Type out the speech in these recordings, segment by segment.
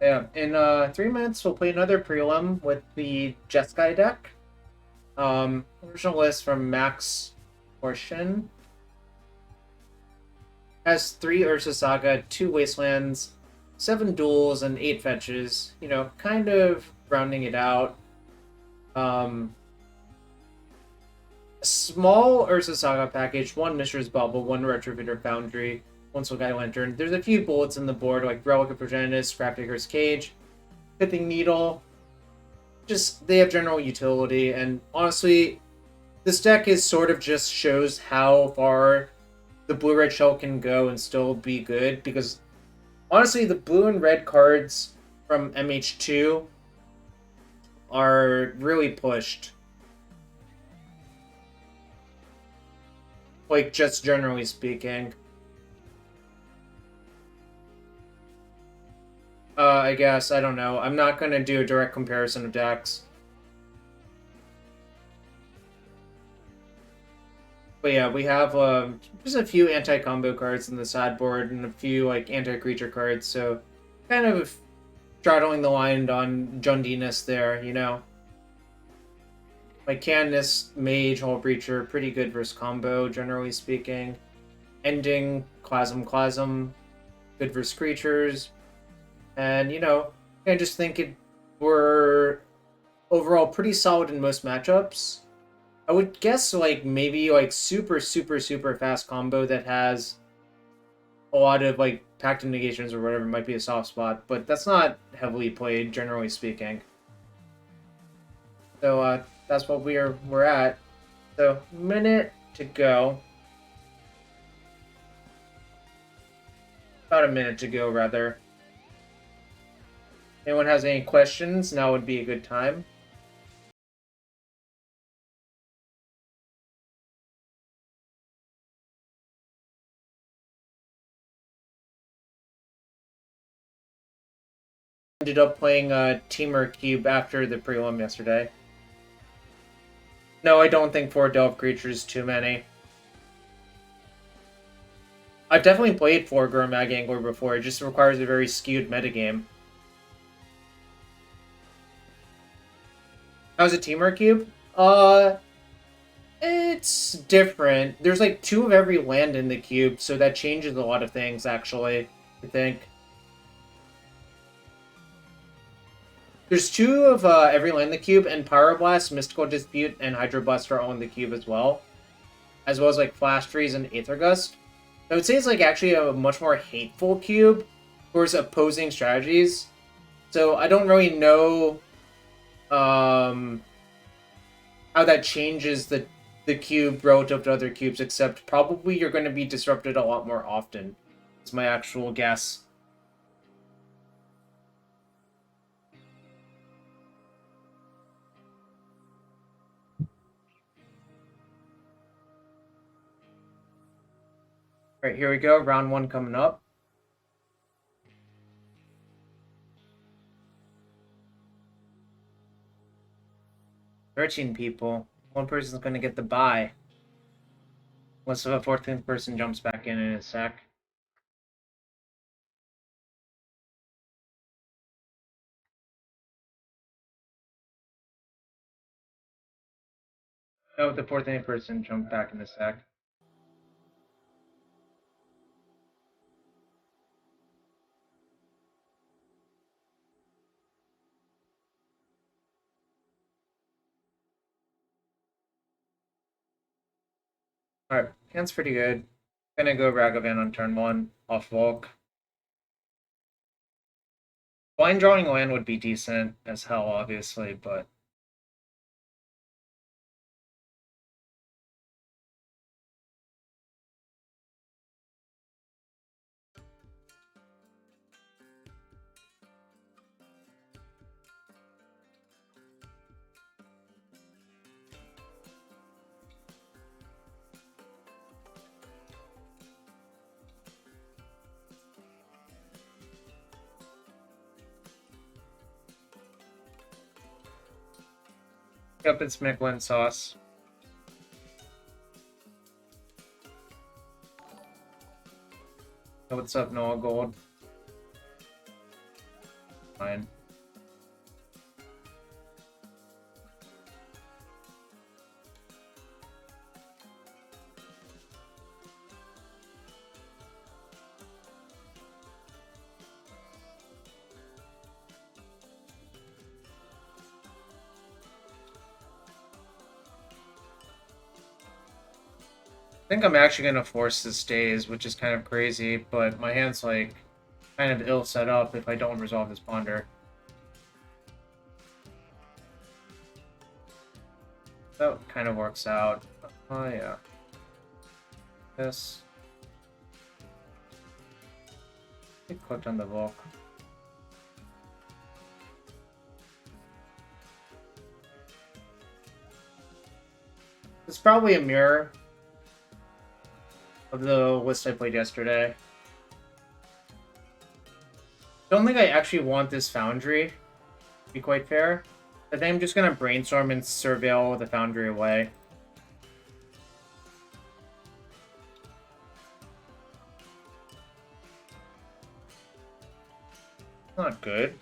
Yeah, in 3 minutes we'll play another prelim with the Jeskai deck. Original list from Max Portion has 3 Urza Saga, 2 Wastelands, 7 duels, and 8 fetches. You know, kind of rounding it out. Small Urza Saga package, 1 Mishra's Bauble, 1 Retrofitter Foundry, 1 Sulgai Lantern. There's a few bullets in the board like Relic of Progenitus, Scrapdigger's Cage, Pithing Needle. Just, they have general utility, and honestly, this deck is sort of just shows how far the blue-red shell can go and still be good, because honestly, the blue and red cards from MH2 are really pushed. Like, just generally speaking. I guess, I don't know. I'm not gonna do a direct comparison of decks. But yeah, we have just a few anti-combo cards in the sideboard and a few like anti-creature cards, so kind of straddling the line on Jundiness there, you know? Like Cannis, Mage, Hull Breacher, pretty good versus combo, generally speaking. Ending, Clasm, good versus creatures. And, you know, I just think we're overall pretty solid in most matchups. I would guess, like, maybe, like, super fast combo that has a lot of, like, Pact of Negations or whatever might be a soft spot, but that's not heavily played, generally speaking. So, that's what we're at. So, minute to go. About a minute to go, rather. Anyone has any questions, now would be a good time. Ended up playing Teamer Cube after the prelim yesterday. No, I don't think 4 Delve creatures is too many. I've definitely played 4 Gurmag Angler before, it just requires a very skewed metagame. How's a Teamer Cube? It's different. There's like 2 of every land in the cube, so that changes a lot of things, actually, I think. There's 2 of every land in the cube, and Pyroblast, Mystical Dispute, and Hydroblast are all in the cube as well. As well as like Flash Freeze and Aether Gust. I would say it's like actually a much more hateful cube towards opposing strategies. So I don't really know how that changes the cube relative to other cubes, except probably you're going to be disrupted a lot more often. It's my actual guess. Alright, here we go. Round 1 coming up. "13 people. 1 person's going to get the bye. Unless a 14th person jumps back in a sec. Oh, the 14th person jumped back in a sec. Alright, hand's pretty good. Gonna go Ragavan on turn 1, off Volk. Blind drawing land would be decent as hell, obviously, but yep, it's Micklin sauce. What's up, Noah Gold? Fine. I think I'm actually gonna force this daze, which is kind of crazy, but my hand's like kind of ill set up if I don't resolve this ponder. That kind of works out. Oh yeah. This. I clicked on the Volk. It's probably a mirror of the list I played yesterday. Don't think I actually want this Foundry, to be quite fair. I think I'm just gonna brainstorm and surveil the Foundry away. Not good.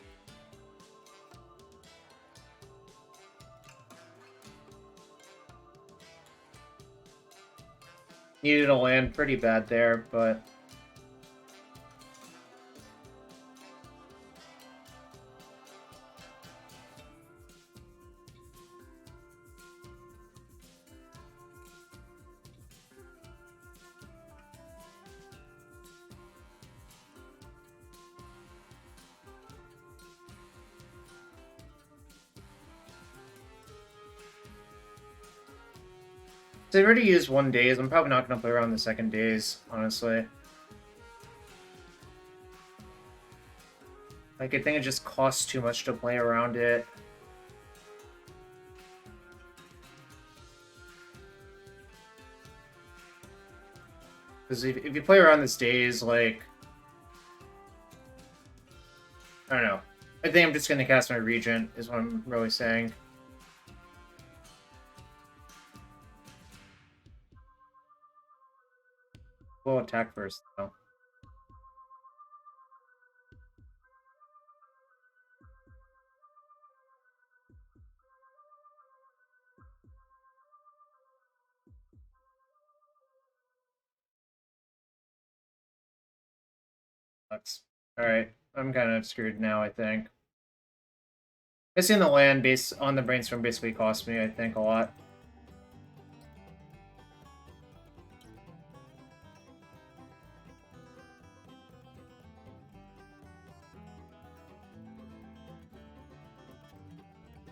Needed to land pretty bad there, but... So I've already used one daze. I'm probably not going to play around the second daze, honestly. Like, I think it just costs too much to play around it. Because if you play around this daze, like... I don't know. I think I'm just going to cast my Regent, is what I'm really saying. We'll attack first, though. Sucks. Alright, I'm kind of screwed now, I think. Missing the land based on the brainstorm basically cost me, I think, a lot.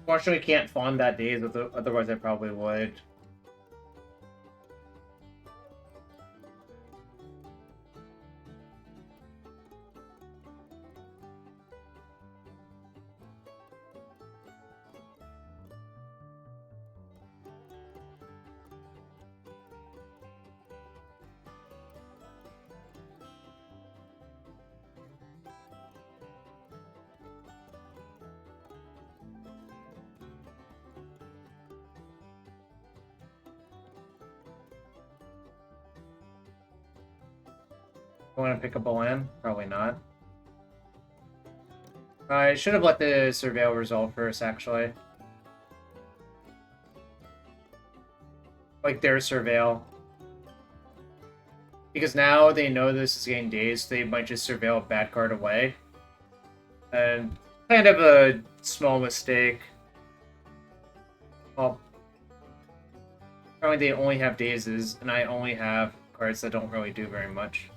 Fortunately, can't fawn that daze, otherwise I probably would. Want to pick up a land? Probably not. I should have let the surveil resolve first, actually. Like their surveil. Because now they know this is getting dazed, they might just surveil a bad card away. And kind of a small mistake. Well, apparently they only have dazes, and I only have cards that don't really do very much.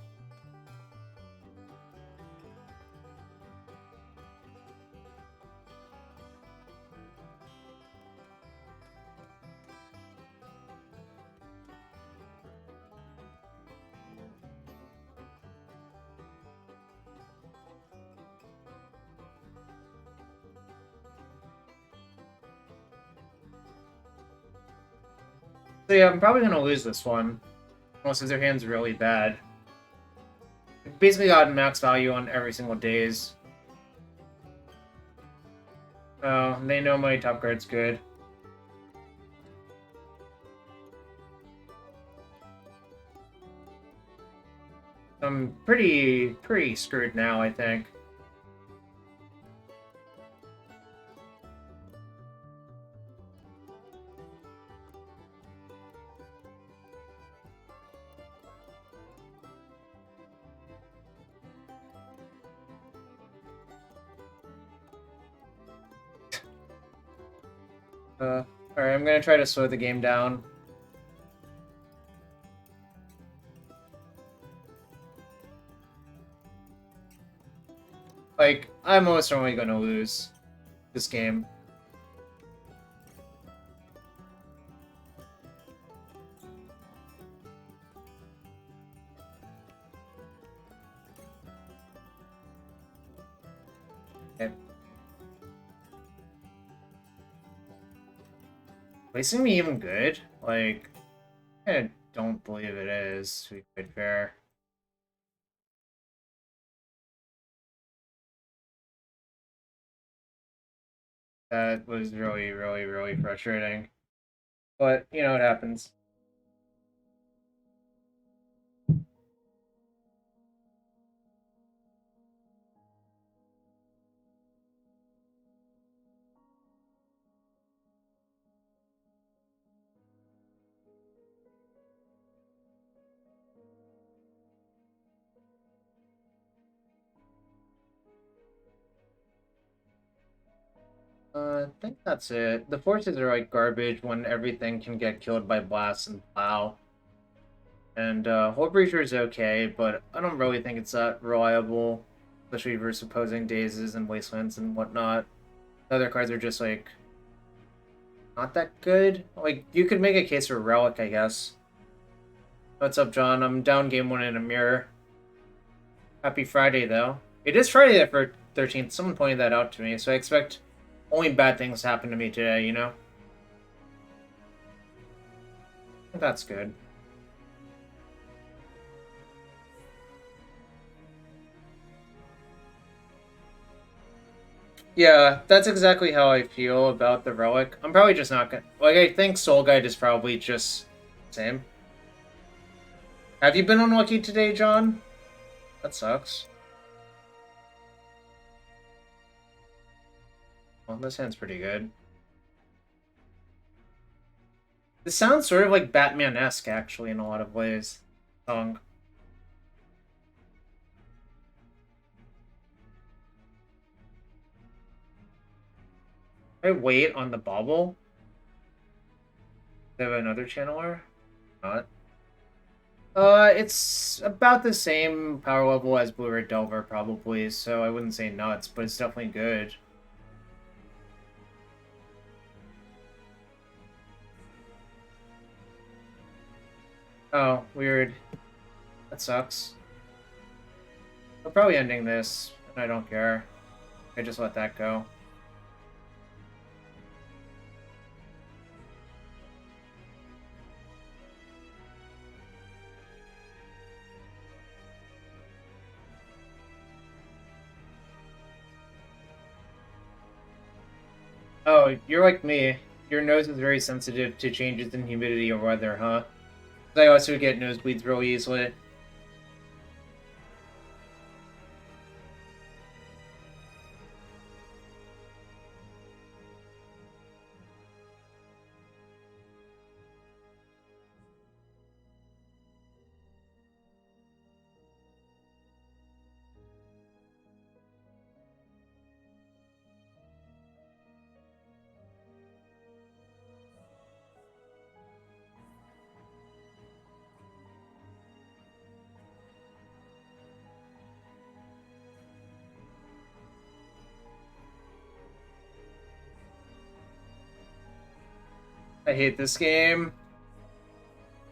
So yeah, I'm probably going to lose this one. Unless their hand's really bad. Basically got max value on every single daze. Oh, they know my top card's good. I'm pretty screwed now, I think. Alright, I'm gonna try to slow the game down. Like, I'm almost certainly gonna lose this game. Okay. Wasting me even good? Like, I don't believe it is, to be quite fair. That was really, really, really frustrating. But, you know, it happens. I think that's it. The forces are like garbage when everything can get killed by blast and plow. And Hole Breacher is okay, but I don't really think it's that reliable, especially versus opposing dazes and wastelands and whatnot. The other cards are just like not that good. Like you could make a case for Relic, I guess. What's up, John? I'm down game one in a mirror. Happy Friday, though. It is Friday the 13th. Someone pointed that out to me, so I expect only bad things happen to me today, you know? That's good. Yeah, that's exactly how I feel about the Relic. I'm probably just not gonna... Like, I think Soul Guide is probably just... same. Have you been unlucky today, John? That sucks. Well, this hand's pretty good. This sounds sort of like Batman-esque, actually, in a lot of ways. Song. I wait on the Bauble. They have another channeler? Not. It's about the same power level as Blue Red Delver, probably, so I wouldn't say nuts, but it's definitely good. Oh, weird. That sucks. I'm probably ending this, and I don't care. I just let that go. Oh, you're like me. Your nose is very sensitive to changes in humidity or weather, huh? I also get nosebleeds real easily. I hate this game.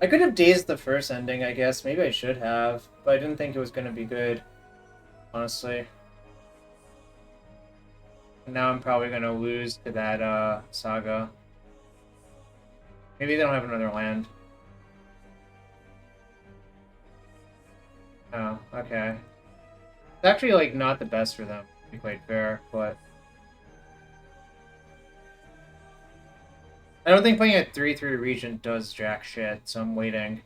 I could have dazed the first ending, I guess. Maybe I should have, but I didn't think it was going to be good, honestly. Now I'm probably going to lose to that Saga. Maybe they don't have another land. Oh, okay. It's actually, like, not the best for them, to be quite fair, but... I don't think playing a 3/3 Regent does jack shit, so I'm waiting.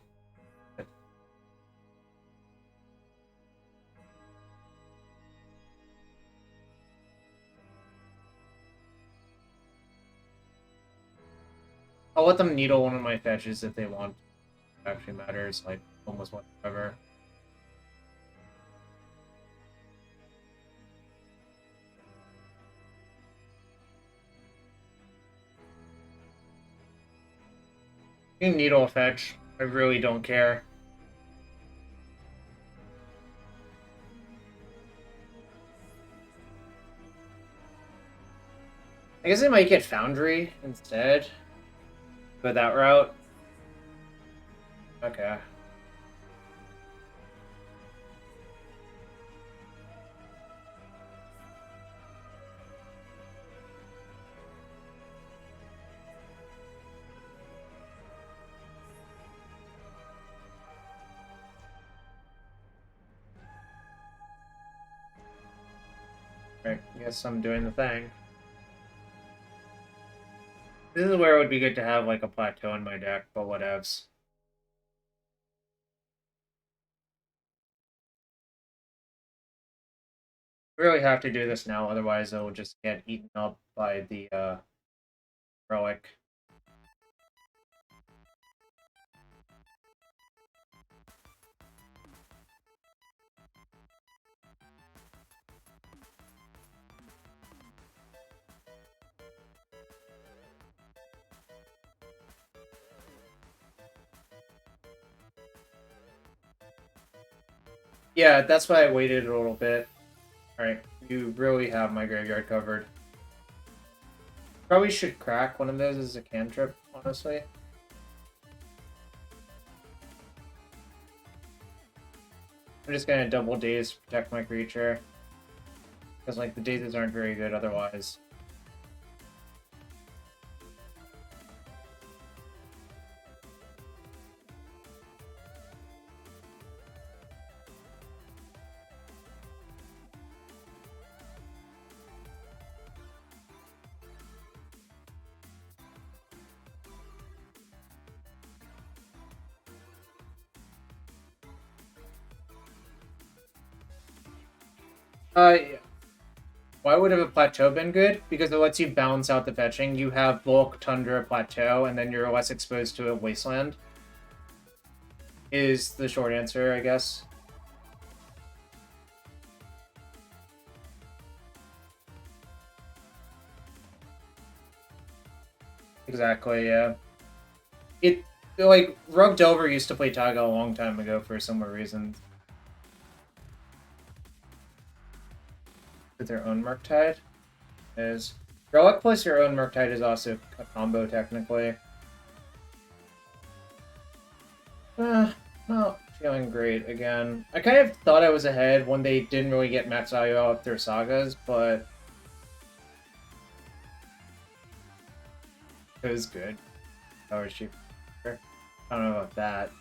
I'll let them needle one of my fetches if they want. It actually matters, like, almost whatever. You can needle fetch. I really don't care. I guess I might get Foundry instead. Go that route. Okay. Alright, I guess I'm doing the thing. This is where it would be good to have like a plateau in my deck, but whatevs. We really have to do this now, otherwise it will just get eaten up by the relic. Yeah, that's why I waited a little bit. Alright, you really have my graveyard covered. Probably should crack one of those as a cantrip, honestly. I'm just gonna double daze to protect my creature. Because, like, the dazes aren't very good otherwise. Yeah. Why would have a plateau been good? Because it lets you balance out the fetching. You have bulk, tundra, plateau, and then you're less exposed to a wasteland. Is the short answer, I guess. Exactly, yeah. It, like, Rug Delver used to play Saga a long time ago for similar reasons. With their own Murktide is Relic plus your own Murktide is also a combo technically. Not feeling great again. I kind of thought I was ahead when they didn't really get max value out of their sagas, but it was good. Power cheap. I don't know about that.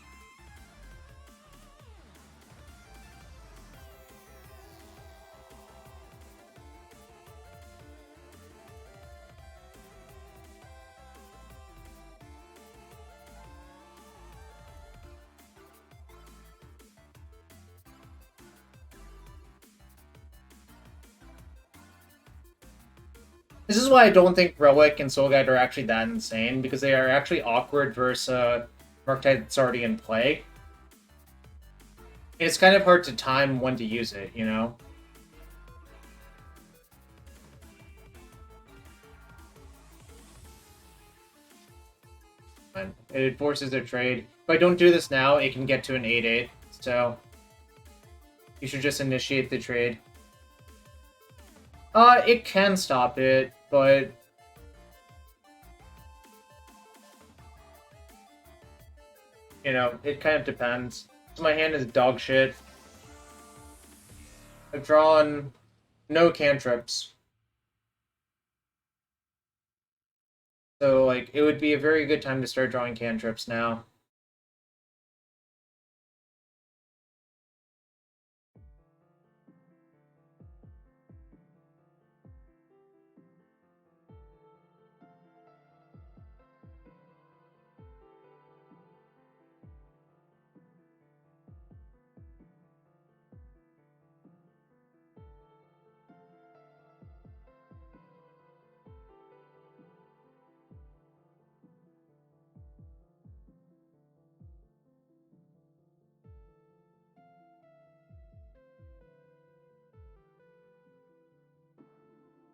This is why I don't think Relic and Soul Guide are actually that insane, because they are actually awkward versus Murktide that's already in play. It's kind of hard to time when to use it, you know? It forces a trade. If I don't do this now, it can get to an 8-8, so you should just initiate the trade. It can stop it, but you know, it kind of depends. So my hand is dog shit. I've drawn no cantrips. So, like, it would be a very good time to start drawing cantrips now.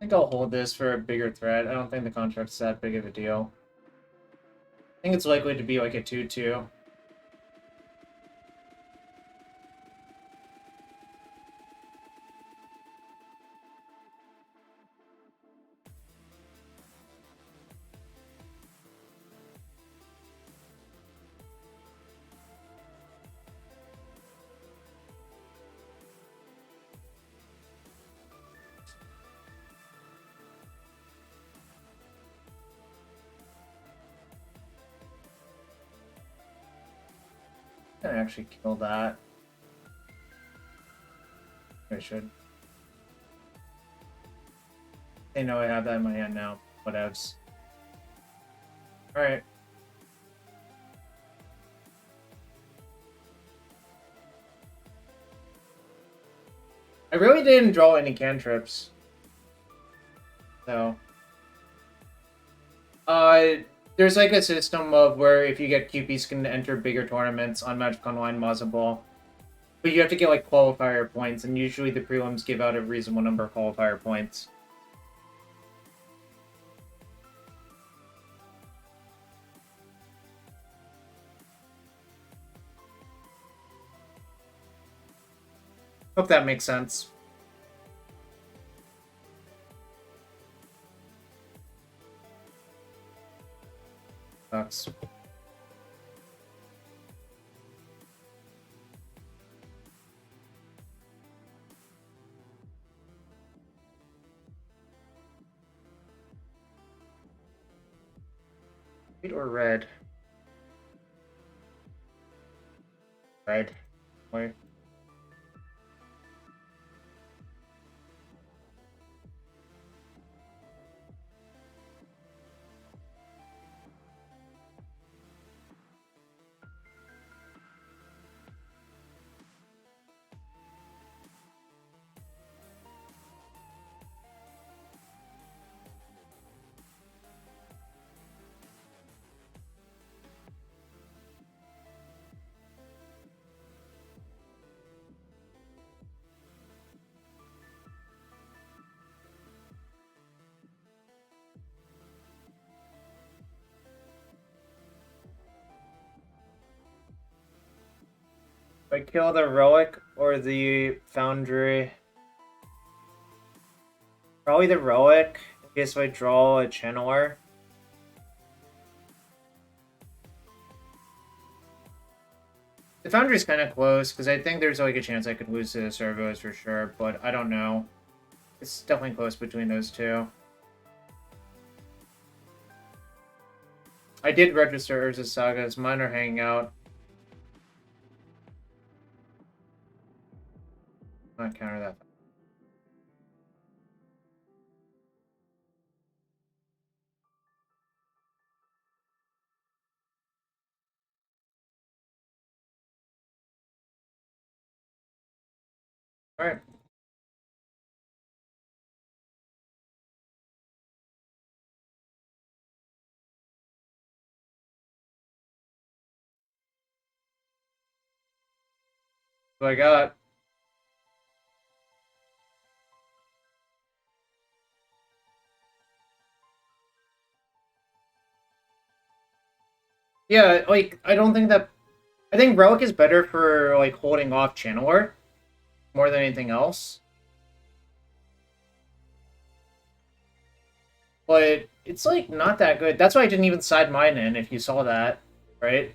I think I'll hold this for a bigger threat. I don't think the contract's that big of a deal. I think it's likely to be like a 2-2. I can actually kill that. I should. They know I have that in my hand now. Whatevs. Alright. I really didn't draw any cantrips. So. There's like a system of where if you get QPs can enter bigger tournaments on Magic Online Mazza Ball. But you have to get like qualifier points, and usually the prelims give out a reasonable number of qualifier points. Hope that makes sense. Sucks. White or red? Red. White. If I kill the Relic or the Foundry. Probably the Relic, in case if I draw a Channeler. The Foundry's kind of close, because I think there's like a chance I could lose to the Servos for sure, but I don't know. It's definitely close between those two. I did register Urza Sagas. Mine are hanging out. Not counter that. Alright. What I got? Yeah, like, I don't think that... I think Relic is better for, like, holding off Channeler more than anything else. But it's, like, not that good. That's why I didn't even side mine in, if you saw that, right?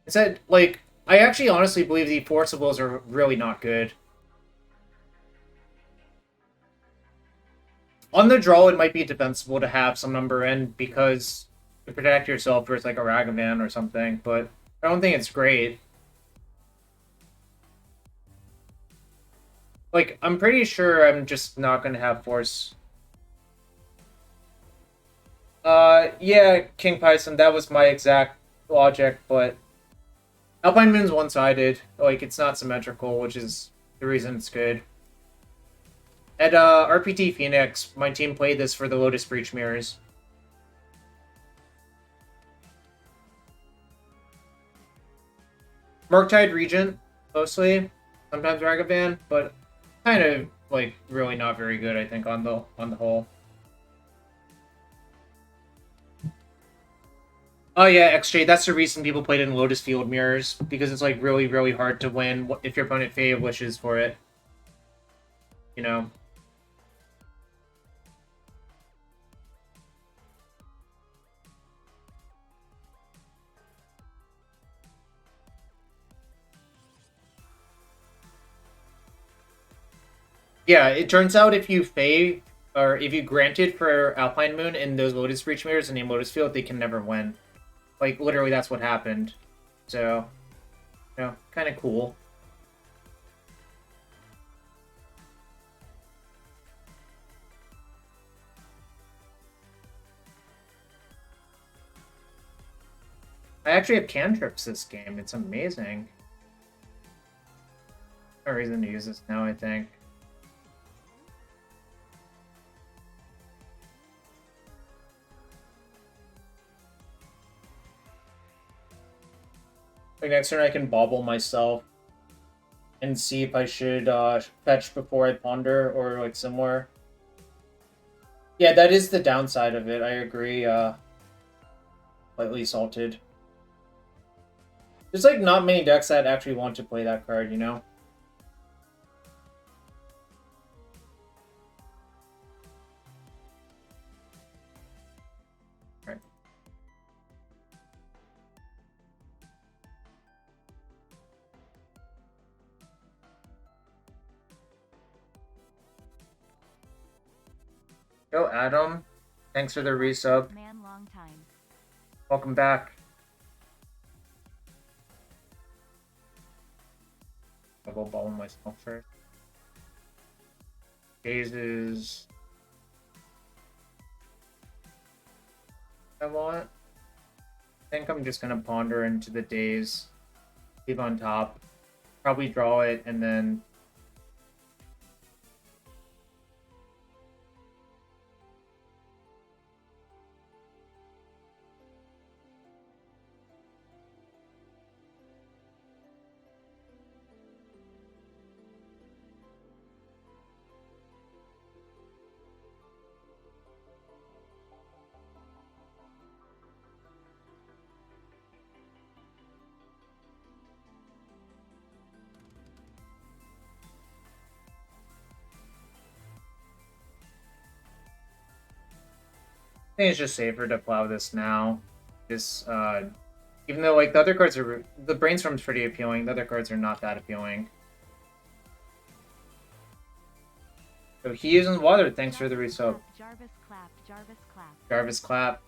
It said, like, I actually honestly believe the Forcibles are really not good. On the draw, it might be defensible to have some number in, because to protect yourself versus, like, a Ragavan or something, but I don't think it's great. Like, I'm pretty sure I'm just not going to have Force. Yeah, King Python, that was my exact logic, but Alpine Moon's one-sided. Like, it's not symmetrical, which is the reason it's good. At RPT Phoenix, my team played this for the Lotus Breach mirrors. Murktide Regent, mostly. Sometimes Ragavan, but kind of, like, really not very good, I think, on the whole. Oh yeah, XJ, that's the reason people played in Lotus Field Mirrors, because it's like really, really hard to win if your opponent Fey wishes for it. You know? Yeah, it turns out if you Fey, or if you granted for Alpine Moon in those Lotus Breach Mirrors and name Lotus Field, they can never win. Like, literally, that's what happened. So, kind of cool. I actually have cantrips this game. It's amazing. No reason to use this now, I think. Like, next turn I can Bauble myself and see if I should fetch before I ponder or like similar. Yeah, that is the downside of it. I agree. Lightly salted. There's like not many decks that actually want to play that card, you know? Right. Yo, Adam. Thanks for the resub. Man, long time. Welcome back. I'll go ball myself first. Gazes. I want. I think I'm just gonna ponder into the days. Leave on top. Probably draw it and then. I think it's just safer to plow this now. This, even though like the other cards are, the brainstorm's pretty appealing. The other cards are not that appealing. So he is in water. Thanks for the resub. Jarvis clap. Jarvis clap. Jarvis clap.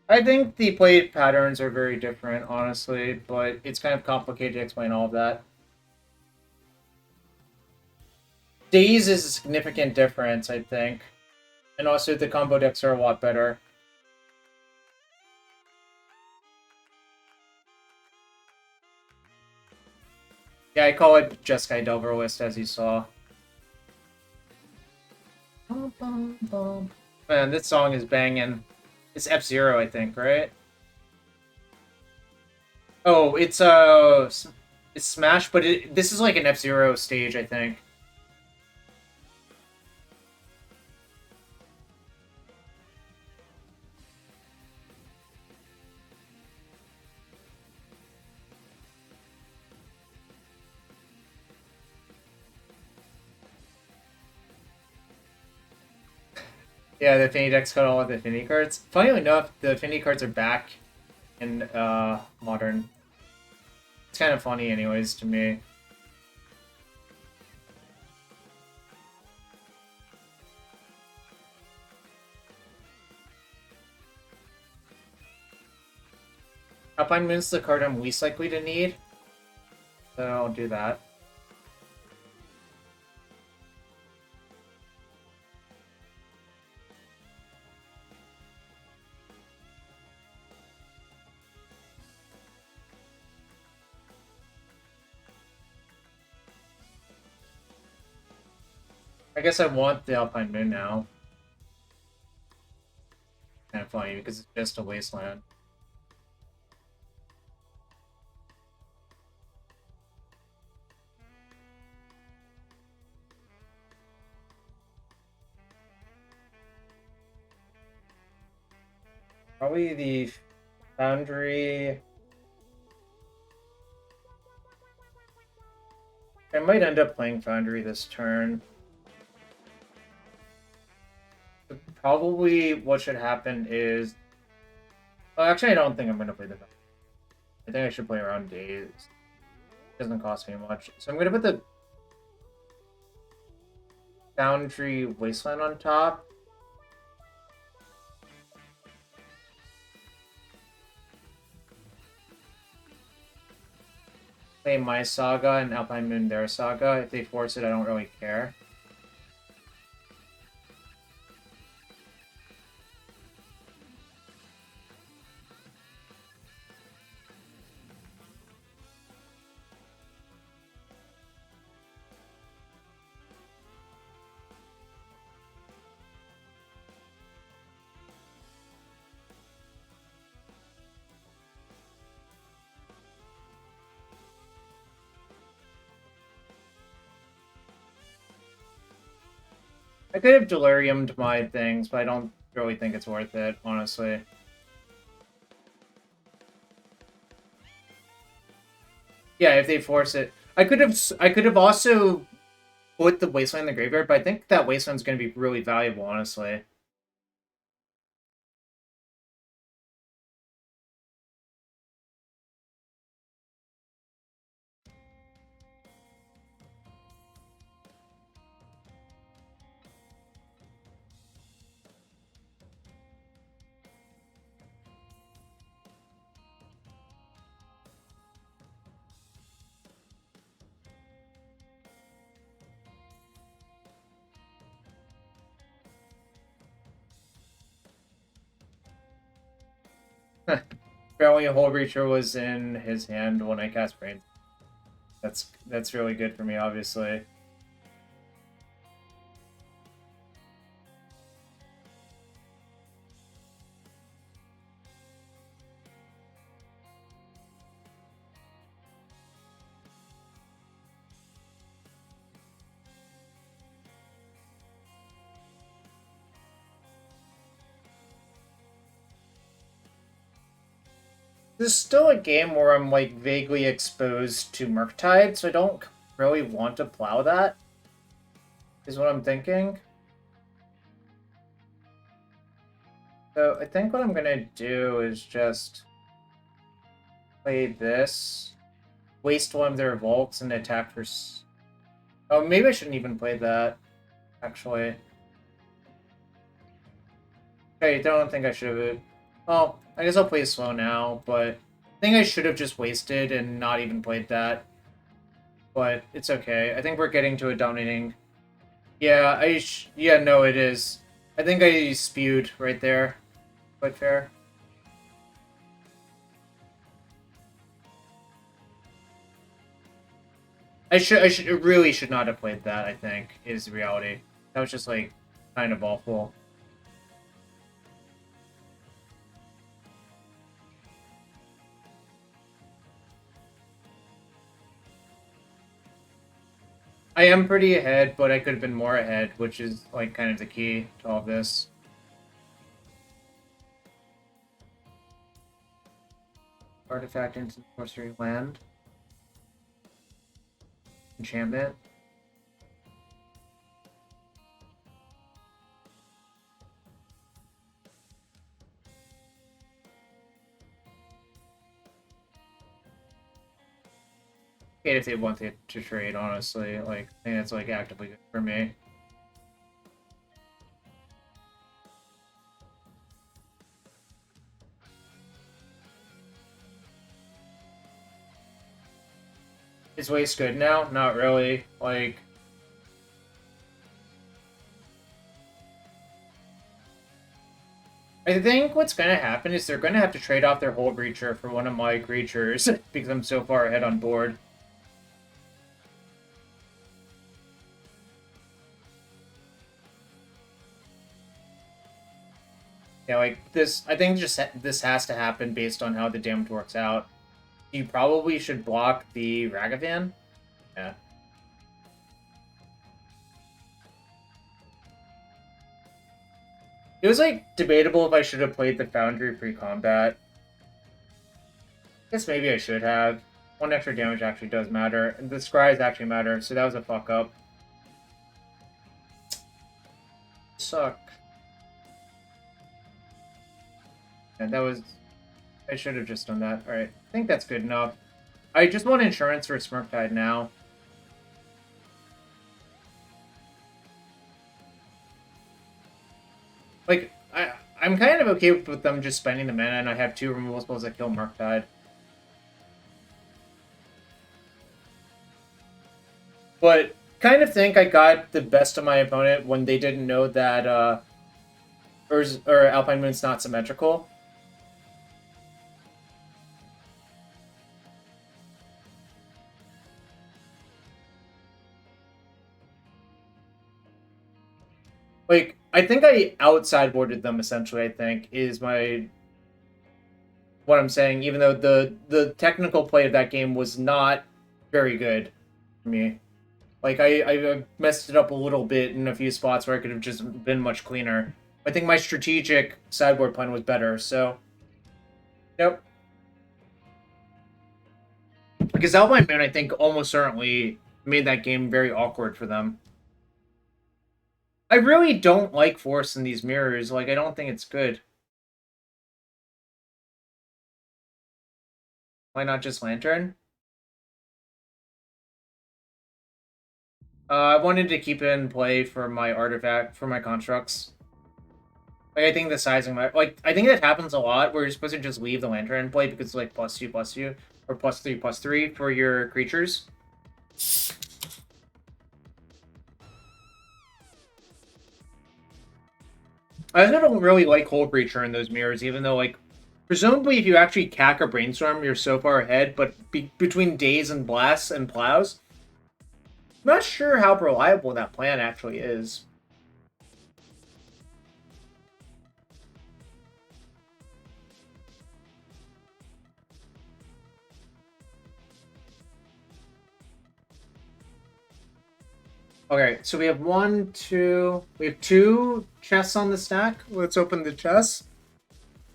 I think the play patterns are very different, honestly, but it's kind of complicated to explain all of that. Days is a significant difference, I think. And also the combo decks are a lot better. Yeah, I call it Jeskai Delverless, as you saw. Man, this song is banging. It's F-Zero, I think, right? Oh, it's Smash, but this is like an F-Zero stage, I think. Yeah, the Affinity deck's got all of the Affinity cards. Funnily enough, the Affinity cards are back in Modern. It's kind of funny anyways to me. Alpine Moon's the card I'm least likely to need. So I'll do that. I guess I want the Alpine Moon now. Kind of funny because it's just a wasteland. Probably the Foundry. I might end up playing Foundry this turn. Probably what should happen is... Well, actually, I don't think I'm going to play the Foundry. I think I should play around Days. It doesn't cost me much. So I'm going to put the Foundry Wasteland on top. Play my Saga and Alpine Moon their Saga. If they force it, I don't really care. I could have deliriumed my things, but I don't really think it's worth it, honestly. Yeah, if they force it. I could have also put the Wasteland in the graveyard, but I think that Wasteland's going to be really valuable, honestly. Apparently, a Whole Reacher was in his hand when I cast Brain. That's really good for me, obviously. This is still a game where I'm like vaguely exposed to Murktide, so I don't really want to plow that. Is what I'm thinking. So I think what I'm gonna do is just play this, waste one of their Volks, and attack for. Oh, maybe I shouldn't even play that. Actually, I don't think I should have. Well, I guess I'll play slow now, but I think I should have just wasted and not even played that. But it's okay. I think we're getting to a dominating. Yeah, yeah, no, it is. I think I spewed right there. Quite fair. Really should not have played that, I think, is reality. That was just, like, kind of awful. I am pretty ahead, but I could have been more ahead, which is, like, kind of the key to all of this. Artifact into sorcery land. Enchantment. If they want it to trade, honestly. Like, I think it's, like, actively good for me. Is waste good now? Not really. Like, I think what's gonna happen is they're gonna have to trade off their whole breacher for one of my creatures because I'm so far ahead on board. Yeah, like this. I think just this has to happen based on how the damage works out. You probably should block the Ragavan. Yeah. It was like debatable if I should have played the Foundry pre-combat. Guess maybe I should have. One extra damage actually does matter. And the scries actually matter, so that was a fuck up. Suck. And that was... I should have just done that. Alright, I think that's good enough. I just want insurance for Murktide now. Like, I'm kind of okay with them just spending the mana, and I have 2 removal spells that kill Murktide. But kind of think I got the best of my opponent when they didn't know that Urza, or Alpine Moon's not symmetrical. Like, I think I out-sideboarded them, essentially, I think, is what I'm saying, even though the technical play of that game was not very good for me. Like, I messed it up a little bit in a few spots where I could have just been much cleaner. I think my strategic sideboard plan was better, so... Yep. Because Alpine Moon, I think, almost certainly made that game very awkward for them. I really don't like Force in these mirrors. Like, I don't think it's good. Why not just Lantern? I wanted to keep it in play for my artifact, for my constructs. Like, I think the sizing might... Like, I think that happens a lot, where you're supposed to just leave the Lantern in play because it's like +2/+2, or +3/+3 for your creatures. I also don't really like Hull Breacher in those mirrors, even though, like, presumably if you actually cack a Brainstorm, you're so far ahead, but between Days and Blasts and Plows, I'm not sure how reliable that plan actually is. Okay, so we have we have 2 chests on the stack. Let's open the chests.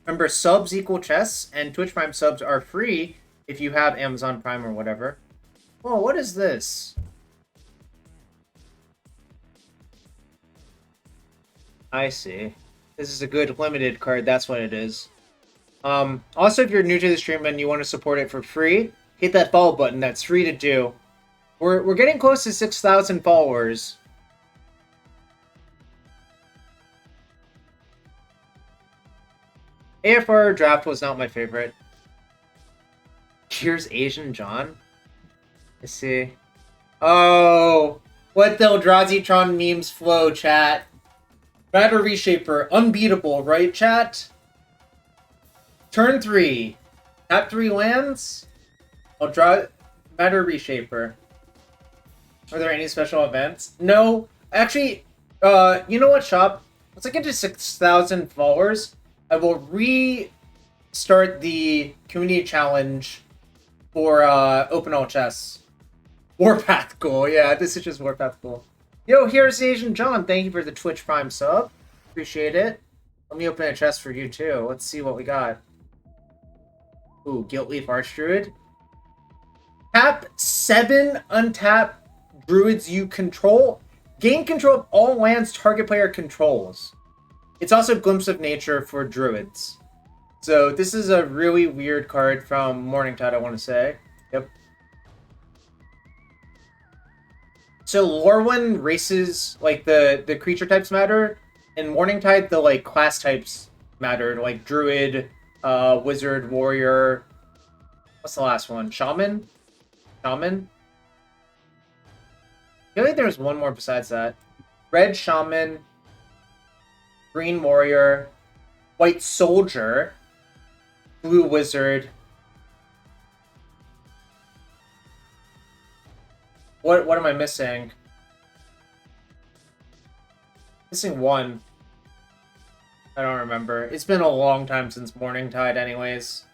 Remember, subs equal chests, and Twitch Prime subs are free if you have Amazon Prime or whatever. Oh, what is this? I see. This is a good limited card, that's what it is. Also, if you're new to the stream and you want to support it for free, hit that follow button, that's free to do. We're getting close to 6,000 followers. AFR draft was not my favorite. Cheers, Asian John. Let's see. Oh, what the Eldrazi-tron memes flow, chat. Matter Reshaper, unbeatable, right, chat? Turn 3. Tap 3 lands. I'll draw Matter Reshaper. Are there any special events? No. Actually, you know what, Shop? Once I get to 6,000 followers, I will restart the community challenge for open all chests. Warpath goal, yeah, this is just Warpath goal. Yo, here's Asian John. Thank you for the Twitch Prime sub. Appreciate it. Let me open a chest for you too. Let's see what we got. Ooh, Guiltleaf Archdruid. Tap 7 untap druids you control. Gain control of all lands target player controls. It's also Glimpse of Nature for druids. So this is a really weird card from Morningtide, I want to say. Yep. So Lorwyn races, like, the creature types matter. In Morningtide, the, like, class types mattered. Like, Druid, Wizard, Warrior. What's the last one? Shaman? Shaman? feel like there's one more besides that. Red Shaman, Green Warrior, White Soldier, Blue Wizard. What am I missing? Missing one. I don't remember. It's been a long time since Morningtide anyways.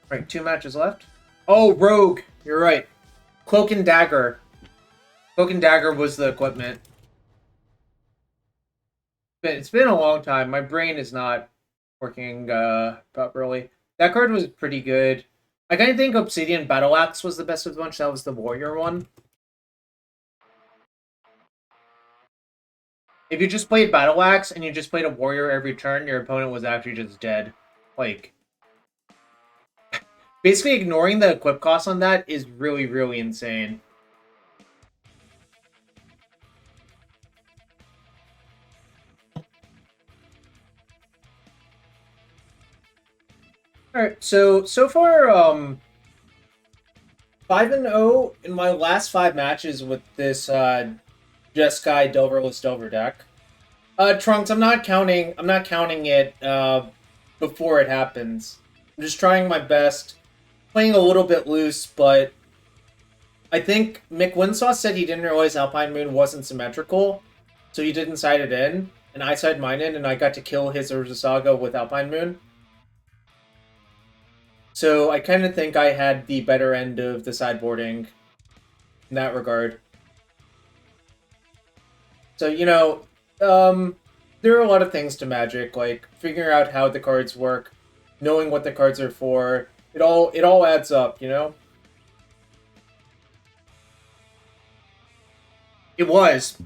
Right, 2 matches left. Oh, Rogue! You're right. Cloak and Dagger. Cloak and Dagger was the equipment. It's been a long time. My brain is not working properly. That card was pretty good. I kind of think Obsidian Battle Axe was the best of the bunch. That was the warrior one. If you just played Battle Axe and you just played a warrior every turn, your opponent was actually just dead. Like, basically ignoring the equip cost on that is really, really insane. Alright, so far, 5-0 in my last 5 matches with this, Jeskai Delverless Delver deck. Trunks, I'm not counting it, before it happens. I'm just trying my best, playing a little bit loose, but I think Mick Winsauce said he didn't realize Alpine Moon wasn't symmetrical, so he didn't side it in, and I sided mine in, and I got to kill his Urza Saga with Alpine Moon. So I kind of think I had the better end of the sideboarding in that regard. So, you know, there are a lot of things to Magic, like figuring out how the cards work, knowing what the cards are for. It all adds up, you know? It was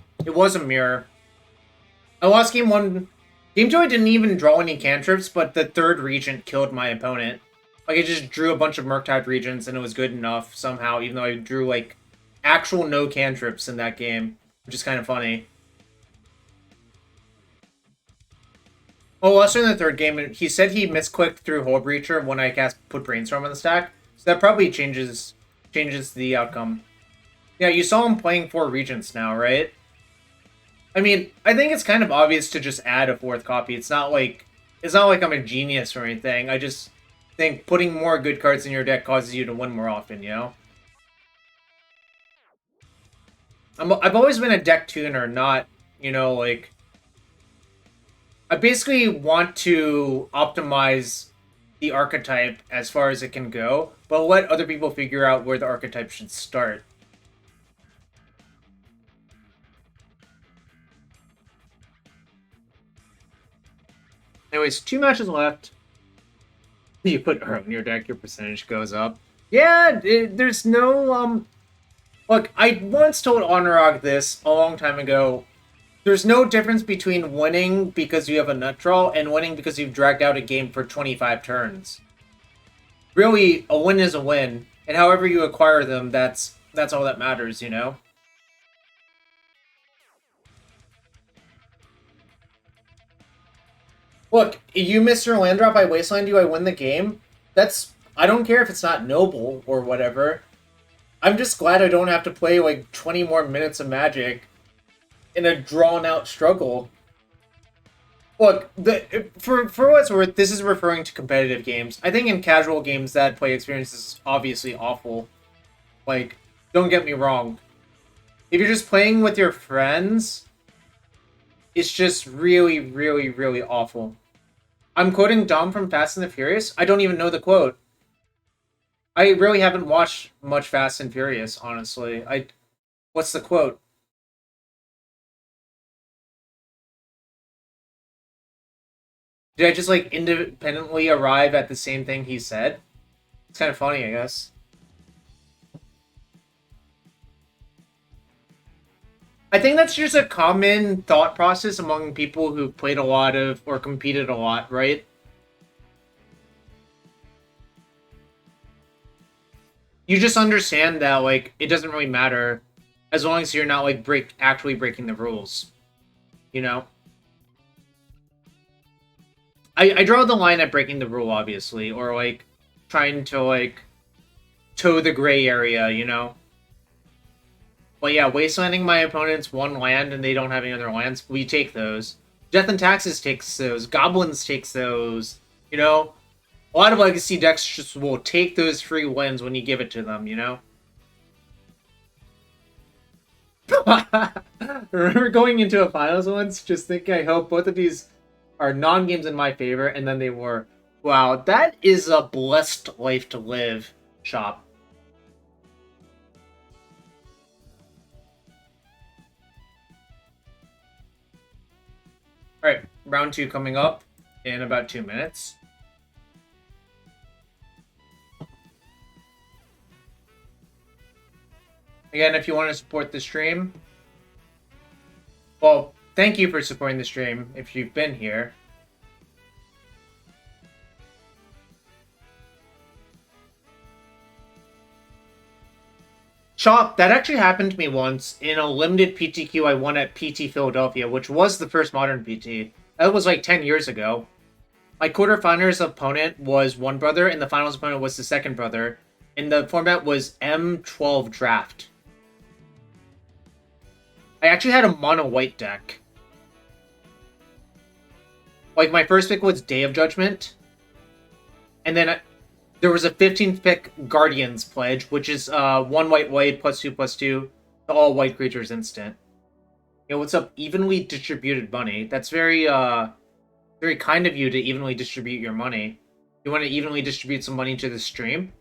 a mirror. I lost game 1. Game 2 I didn't even draw any cantrips, but the 3rd Regent killed my opponent. Like, I just drew a bunch of Murktide Regents, and it was good enough somehow, even though I drew, like, actual no cantrips in that game, which is kind of funny. Oh, also in the 3rd game, he said he misclicked through Hole Breacher when I put Brainstorm on the stack, so that probably changes the outcome. Yeah, you saw him playing 4 Regents now, right? I mean, I think it's kind of obvious to just add a 4th copy. It's not like I'm a genius or anything. I just think putting more good cards in your deck causes you to win more often, you know? I've always been a deck tuner, not, you know, like... I basically want to optimize the archetype as far as it can go, but let other people figure out where the archetype should start. Anyways, 2 matches left. You put her in your deck, your percentage goes up. Yeah, there's no, Look, I once told Honorog this a long time ago. There's no difference between winning because you have a nut draw and winning because you've dragged out a game for 25 turns. Really, a win is a win, and however you acquire them, that's all that matters, you know? Look, you miss your land drop, I wasteland you, I win the game. I don't care if it's not noble or whatever. I'm just glad I don't have to play like 20 more minutes of Magic in a drawn-out struggle. Look, for what it's worth, this is referring to competitive games. I think in casual games, that play experience is obviously awful. Like, don't get me wrong. If you're just playing with your friends, it's just really, really, really awful. I'm quoting Dom from Fast and the Furious. I don't even know the quote. I really haven't watched much Fast and Furious, honestly. What's the quote? Did I just, like, independently arrive at the same thing he said? It's kind of funny, I guess. I think that's just a common thought process among people who played a lot of, or competed a lot, right? You just understand that, like, it doesn't really matter as long as you're not, like, actually breaking the rules. You know? I draw the line at breaking the rule, obviously, or, like, trying to, like, toe the gray area, you know? But yeah, wastelanding my opponent's one land and they don't have any other lands, we take those. Death and Taxes takes those. Goblins takes those. You know? A lot of Legacy decks just will take those free wins when you give it to them, you know? Remember going into a finals once, just thinking I hope both of these are non-games in my favor, and then they were. Wow, that is a blessed life to live, Shop. Alright, round 2 coming up in about 2 minutes. Again, if you want to support the stream, well, thank you for supporting the stream if you've been here. Shop, that actually happened to me once in a limited PTQ I won at PT Philadelphia, which was the first modern PT. That was like 10 years ago. My quarterfinals opponent was one brother, and the finals opponent was the second brother. And the format was M12 draft. I actually had a mono white deck. Like, my first pick was Day of Judgment. And then there was a 15th pick Guardian's Pledge, which is 1 white +2/+2 to all white creatures instant. Yo, what's up? Evenly distributed money. That's very very kind of you to evenly distribute your money. You want to evenly distribute some money to the stream?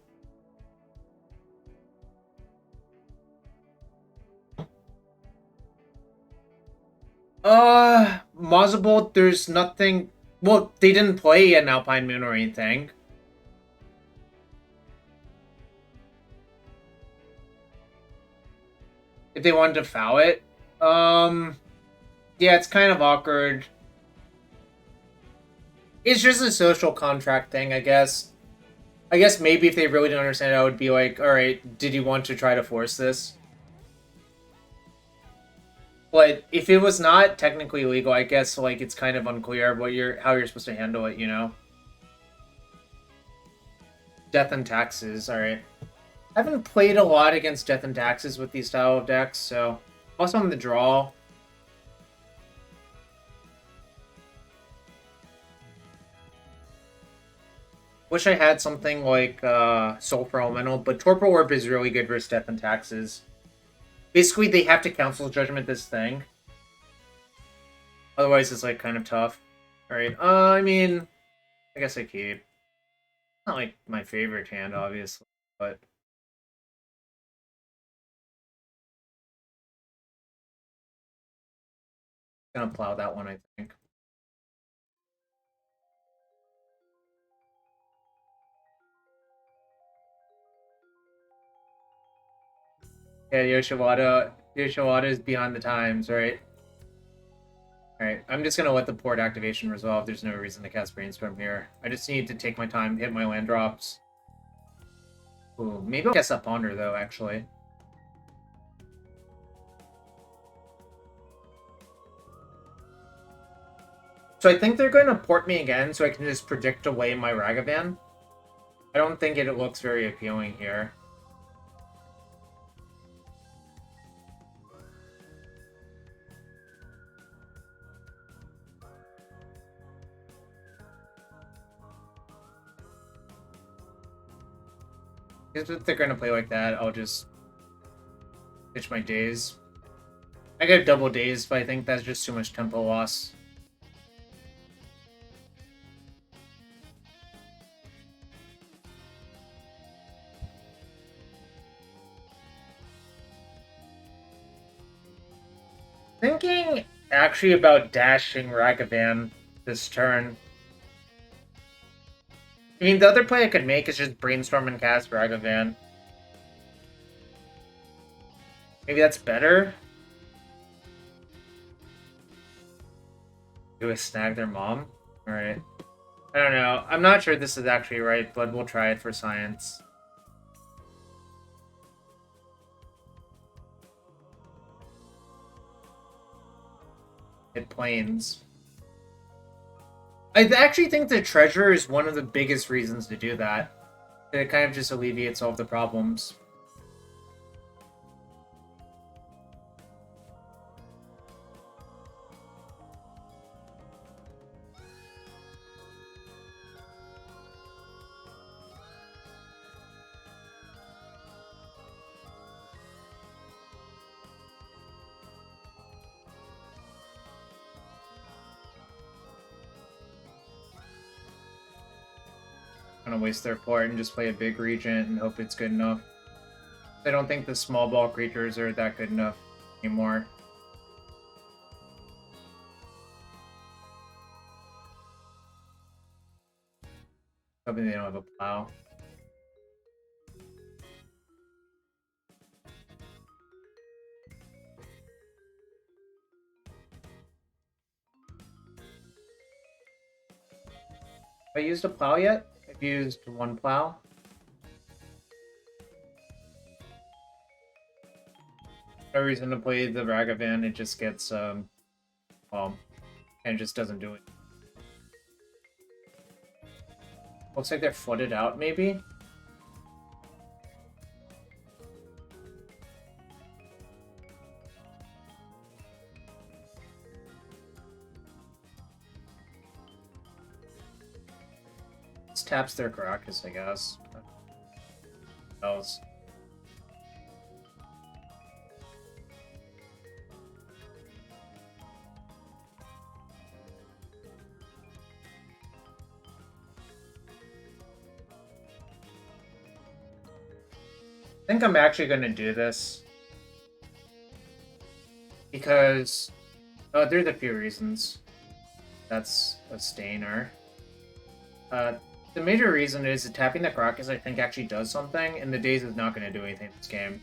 Mausabolt, there's nothing... Well, they didn't play an Alpine Moon or anything. If they wanted to foul it. Yeah, it's kind of awkward. It's just a social contract thing, I guess. I guess maybe if they really didn't understand it, I would be like, alright, did you want to try to force this? But if it was not technically legal, I guess like it's kind of unclear how you're supposed to handle it, you know? Death and Taxes, alright. I haven't played a lot against Death and Taxes with these style of decks, so also on the draw. Wish I had something like Sulfur Elemental, but Torpor Orb is really good versus Death and Taxes. Basically, they have to Council Judgment this thing. Otherwise, it's like kind of tough. Alright, I mean, I guess I keep. Not like my favorite hand, obviously, but... Gonna plow that one, I think. Yeah, Yoshiwada is behind the times, right? Alright, I'm just gonna let the port activation resolve. There's no reason to cast Brainstorm here. I just need to take my time, hit my land drops. Ooh, maybe I'll cast that Ponder, though, actually. So I think they're going to port me again, so I can just predict away my Ragavan. I don't think it looks very appealing here. If they're going to play like that, I'll just pitch my Daze. I got double Daze, but I think that's just too much tempo loss. Thinking actually about dashing Ragavan this turn. I mean, the other play I could make is just Brainstorm and cast Ragavan. Maybe that's better? Do I snag their mom? Alright. I don't know. I'm not sure this is actually right, but we'll try it for science. It planes. I actually think the treasure is one of the biggest reasons to do that. It kind of just alleviates all of the problems. Gonna waste their port and just play a big regent and hope it's good enough. I don't think the small ball creatures are that good enough anymore. Hoping they don't have a plow. Have I used a plow yet? I've used one plow. No reason to play the Ragavan, it just gets, and it just doesn't do it. Looks like they're flooded out, maybe? This taps their Caracas, I guess. What else? I think I'm actually going to do this because there's a few reasons. That's a stainer. The major reason is that tapping the Caracas, I think, actually does something, and the Daze is not going to do anything this game.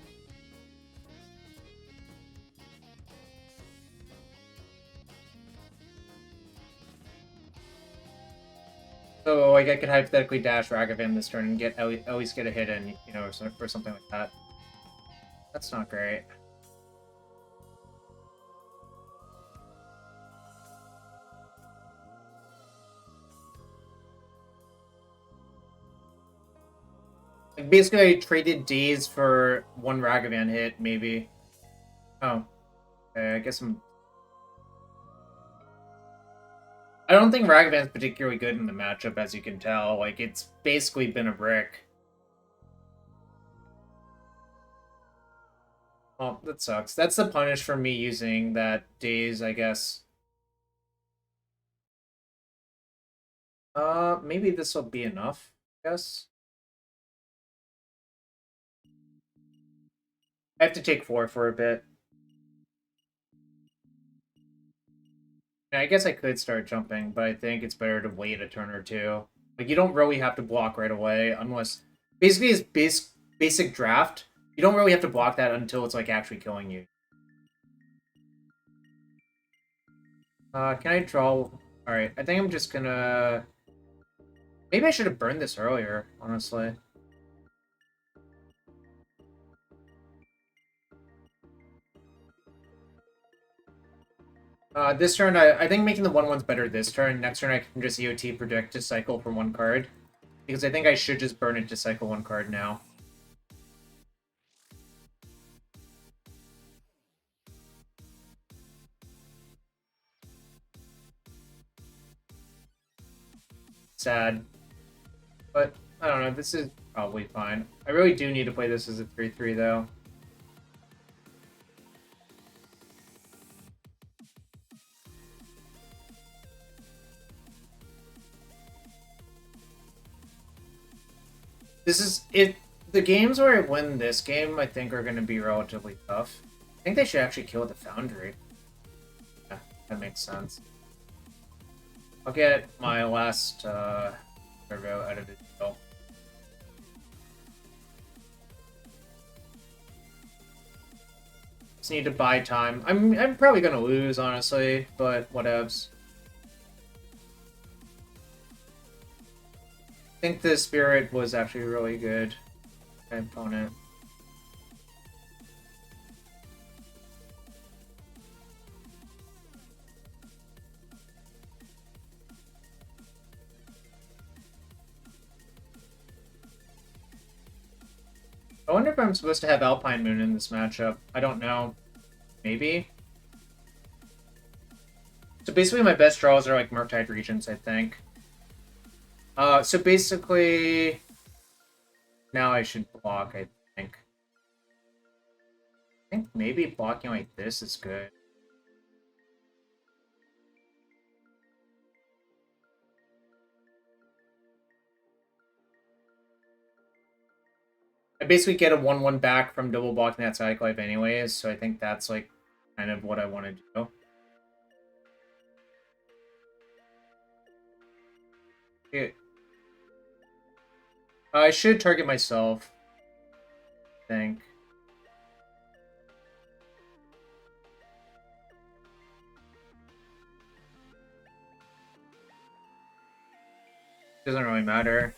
So, like, I could hypothetically dash Ragavan this turn and get at least get a hit in, you know, or something like that. That's not great. Like, basically, I traded Daze for one Ragavan hit, maybe. Oh. Okay, I guess I'm... I don't think Ragavan's particularly good in the matchup, as you can tell. Like, it's basically been a brick. Oh, that sucks. That's the punish for me using that Daze, I guess. Maybe this will be enough, I guess. I have to take 4 for a bit. I guess I could start jumping, but I think it's better to wait a turn or two. Like, you don't really have to block right away, unless... Basically, his basic draft, you don't really have to block that until it's, like, actually killing you. Can I draw... Alright, I think I'm just gonna... Maybe I should have burned this earlier, honestly. This turn, I think making the 1/1's better this turn. Next turn, I can just EOT predict to cycle for 1 card. Because I think I should just burn it to cycle 1 card now. Sad. But, I don't know, this is probably fine. I really do need to play this as a 3/3, though. This is it. The games where I win this game, I think, are going to be relatively tough. I think they should actually kill the Foundry. Yeah, that makes sense. I'll get my last turbo out of the deal. Just need to buy time. I'm probably going to lose, honestly, but whatevs. I think the Spirit was actually really good opponent. wonder if I'm supposed to have Alpine Moon in this matchup. I don't know. Maybe? So basically my best draws are like Murktide Regents, I think. So basically... Now I should block, I think. I think maybe blocking like this is good. I basically get a 1-1 back from double blocking that Cyclife anyways, so I think that's like kind of what I want to do. I should target myself, I think. Doesn't really matter.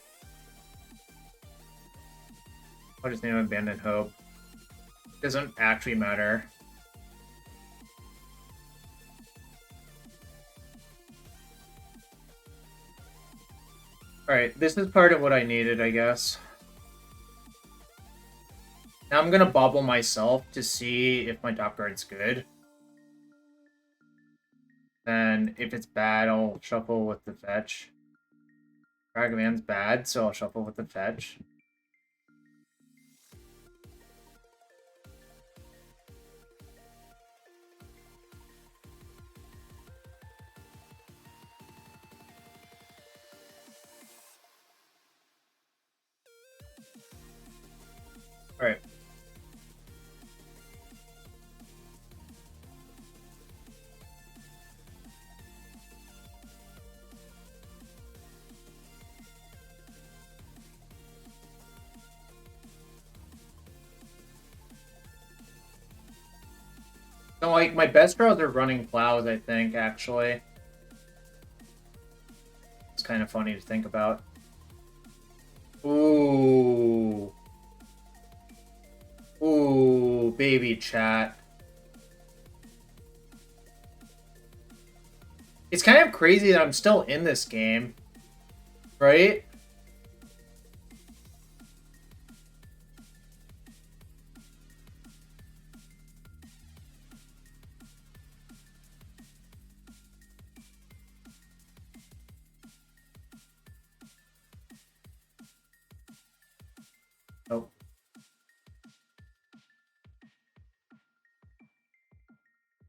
I'll just name Abandoned Hope. Doesn't actually matter. Alright, this is part of what I needed, I guess. Now I'm gonna Bauble myself to see if my top card's good. Then, if it's bad, I'll shuffle with the fetch. Ragavan's bad, so I'll shuffle with the fetch. Alright. So, like, my best draws are running plows, I think, actually. It's kind of funny to think about. Ooh. Ooh, baby chat. It's kind of crazy that I'm still in this game. Right? Oh.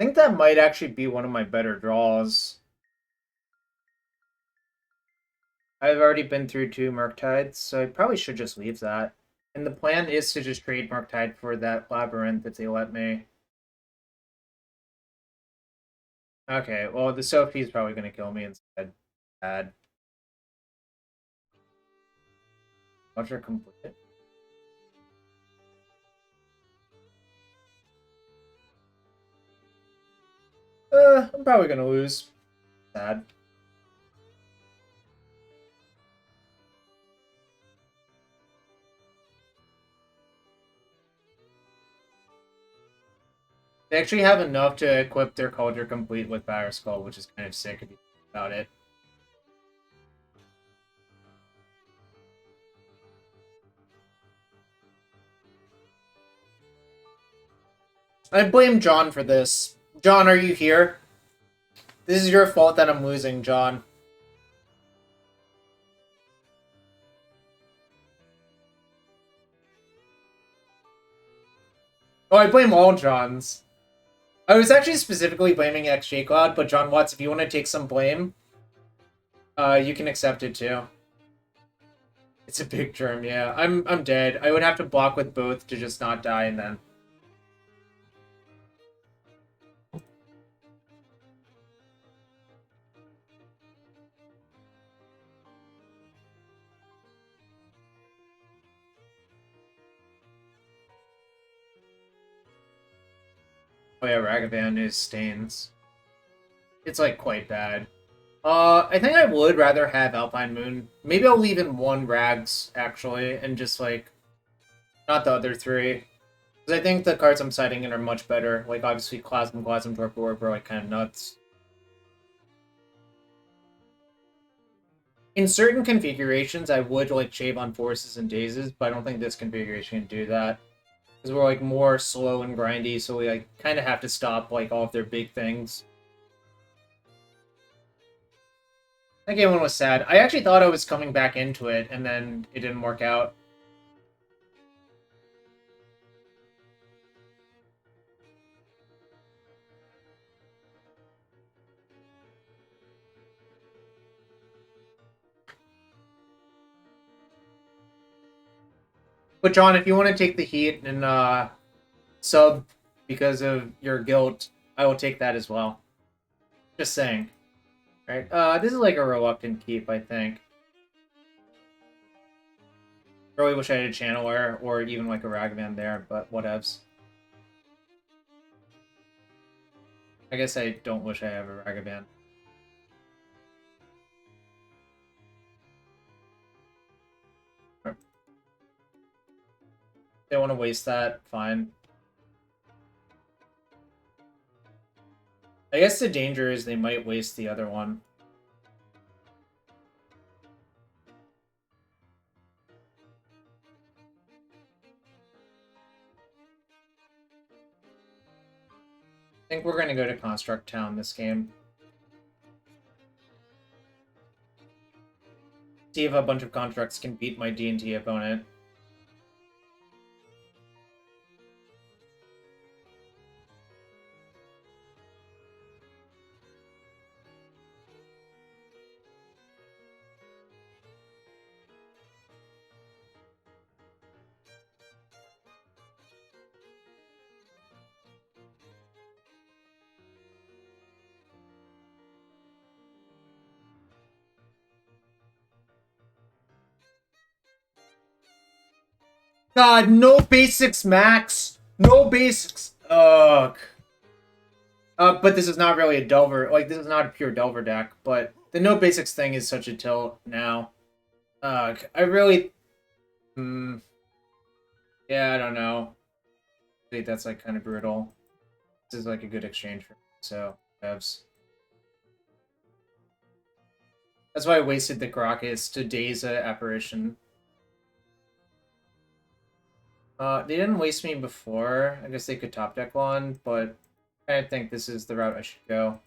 I think that might actually be one of my better draws. I've already been through 2 Murktides, so I probably should just leave that. And the plan is to just trade Murktide for that Labyrinth if they let me. Okay, well, the Sophie's probably going to kill me instead. Bad. Watch her complete it. I'm probably going to lose. Sad. They actually have enough to equip their Culture Complete with Batterskull, Skull, which is kind of sick if you think about it. I blame John for this. John, are you here? This is your fault that I'm losing, John. Oh, I blame all Johns. I was actually specifically blaming XJ Cloud, but John Watts, if you want to take some blame, you can accept it too. It's a big germ, yeah. I'm dead. I would have to block with both to just not die, and then... Oh yeah, Ragavan is Stains. It's, like, quite bad. I think I would rather have Alpine Moon. Maybe I'll leave in 1 Rags, actually, and just, like, not the other 3. Because I think the cards I'm citing in are much better. Like, obviously, Plasm, Torpor Orb are, like, kind of nuts. In certain configurations, I would like shave on forces and dazes, but I don't think this configuration can do that. Because we're like more slow and grindy, so we like kind of have to stop like all of their big things. That game one was sad. I actually thought I was coming back into it, and then it didn't work out. But John, if you want to take the heat and sub because of your guilt, I will take that as well. Just saying. Right? This is like a reluctant keep, I think. Really wish I had a Channeler or even like a Ragavan there, but whatevs. I guess I don't wish I have a Ragavan. They want to waste that, fine. I guess the danger is they might waste the other one. I think we're going to go to Construct Town this game. See if a bunch of constructs can beat my D&T opponent. God, no basics, Max! No basics! Ugh. But this is not really a Delver. Like, this is not a pure Delver deck, but the no basics thing is such a tilt now. I really... yeah, I don't know. I think that's, like, kind of brutal. This is, like, a good exchange for me, so, Evs. That's why I wasted the Grockets to Daza Apparition. They didn't waste me before. I guess they could top deck one, but I think this is the route I should go.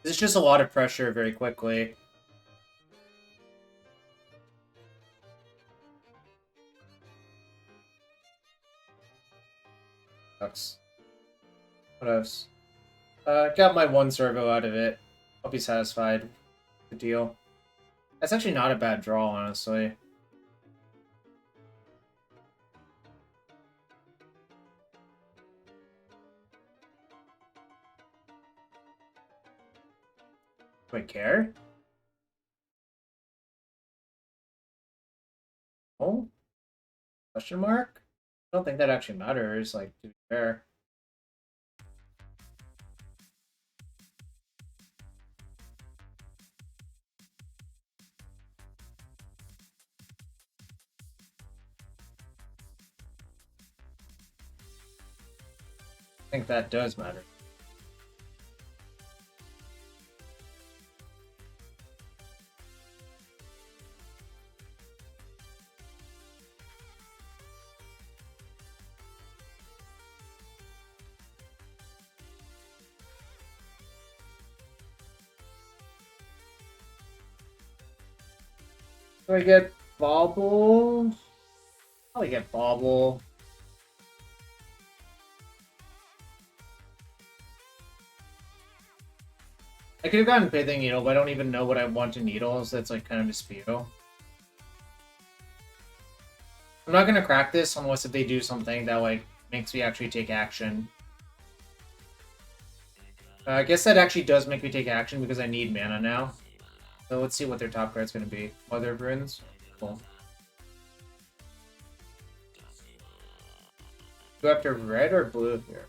There's just a lot of pressure very quickly. Sucks. What else? Got my one servo out of it. I'll be satisfied. Good deal. That's actually not a bad draw, honestly. Do I care? Oh? Question mark? I don't think that actually matters, like, to be fair. I think that does matter. Do I get Bauble? Probably get Bauble. I could have gotten Pithing Needle, but I don't even know what I want to needle, so that's like kind of a spew. I'm not gonna crack this unless if they do something that like makes me actually take action. I guess that actually does make me take action because I need mana now. So let's see what their top card's gonna be. Mother of Runes? Cool. Go after red or blue here?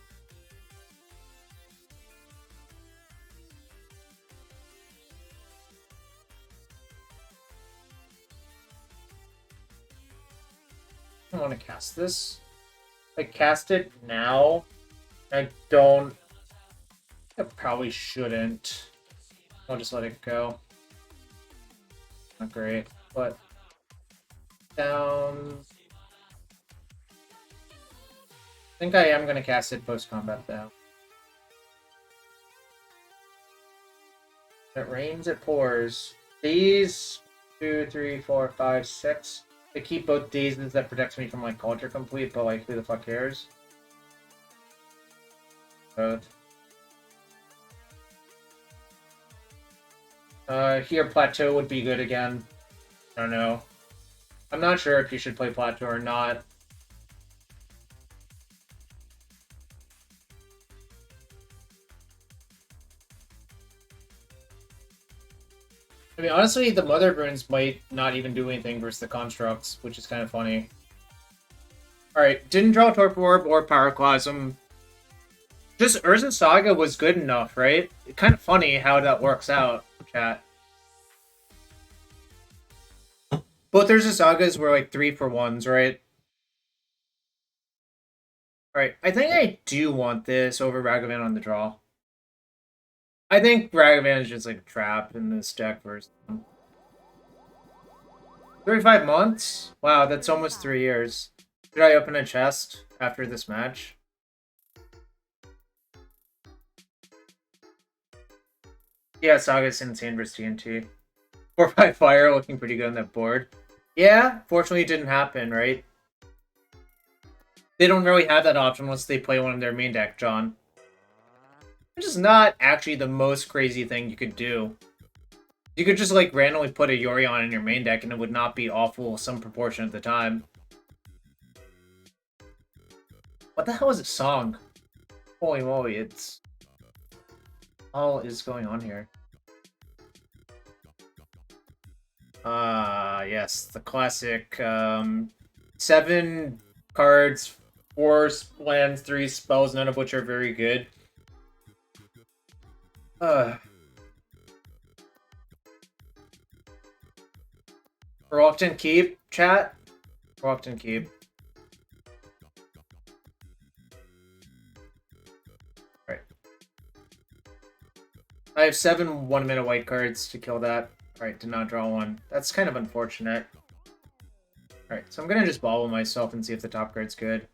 I don't want to cast this. I cast it now. I don't... I probably shouldn't. I'll just let it go. Not great, but down. I think I am gonna cast it post combat though. It rains, it pours. These 2, 3, 4, 5, 6. They keep both dazes that protects me from like culture complete, but like who the fuck cares? Both. Here plateau would be good again. I don't know. I'm not sure if you should play plateau or not. I mean, honestly, the Mother Runes might not even do anything versus the Constructs, which is kind of funny. Alright, didn't draw Torpor Orb or Pyroclasm. Just Urza Saga was good enough, right? Kind of funny how that works out, chat. Both Urza Sagas were like 3-for-1s, right? Alright, I think I do want this over Ragavan on the draw. I think Ragavan is just like a trap in this deck versus 35 months? Wow, that's almost 3 years. Should I open a chest after this match? Yeah, Saga's insane versus TNT. 4-5 fire looking pretty good on that board. Yeah, fortunately it didn't happen, right? They don't really have that option unless they play one in their main deck, John. Which is not actually the most crazy thing you could do. You could just like randomly put a Yorion in your main deck and it would not be awful some proportion of the time. What the hell is this song? Holy moly, it's... all is going on here. Yes, the classic 7 cards, 4 lands, 3 spells, none of which are very good. Reluctant Keep, chat? Reluctant Keep. Right. I have 7 1-minute white cards to kill that. Alright, did not draw one. That's kind of unfortunate. Alright, so I'm gonna just bauble myself and see if the top card's good.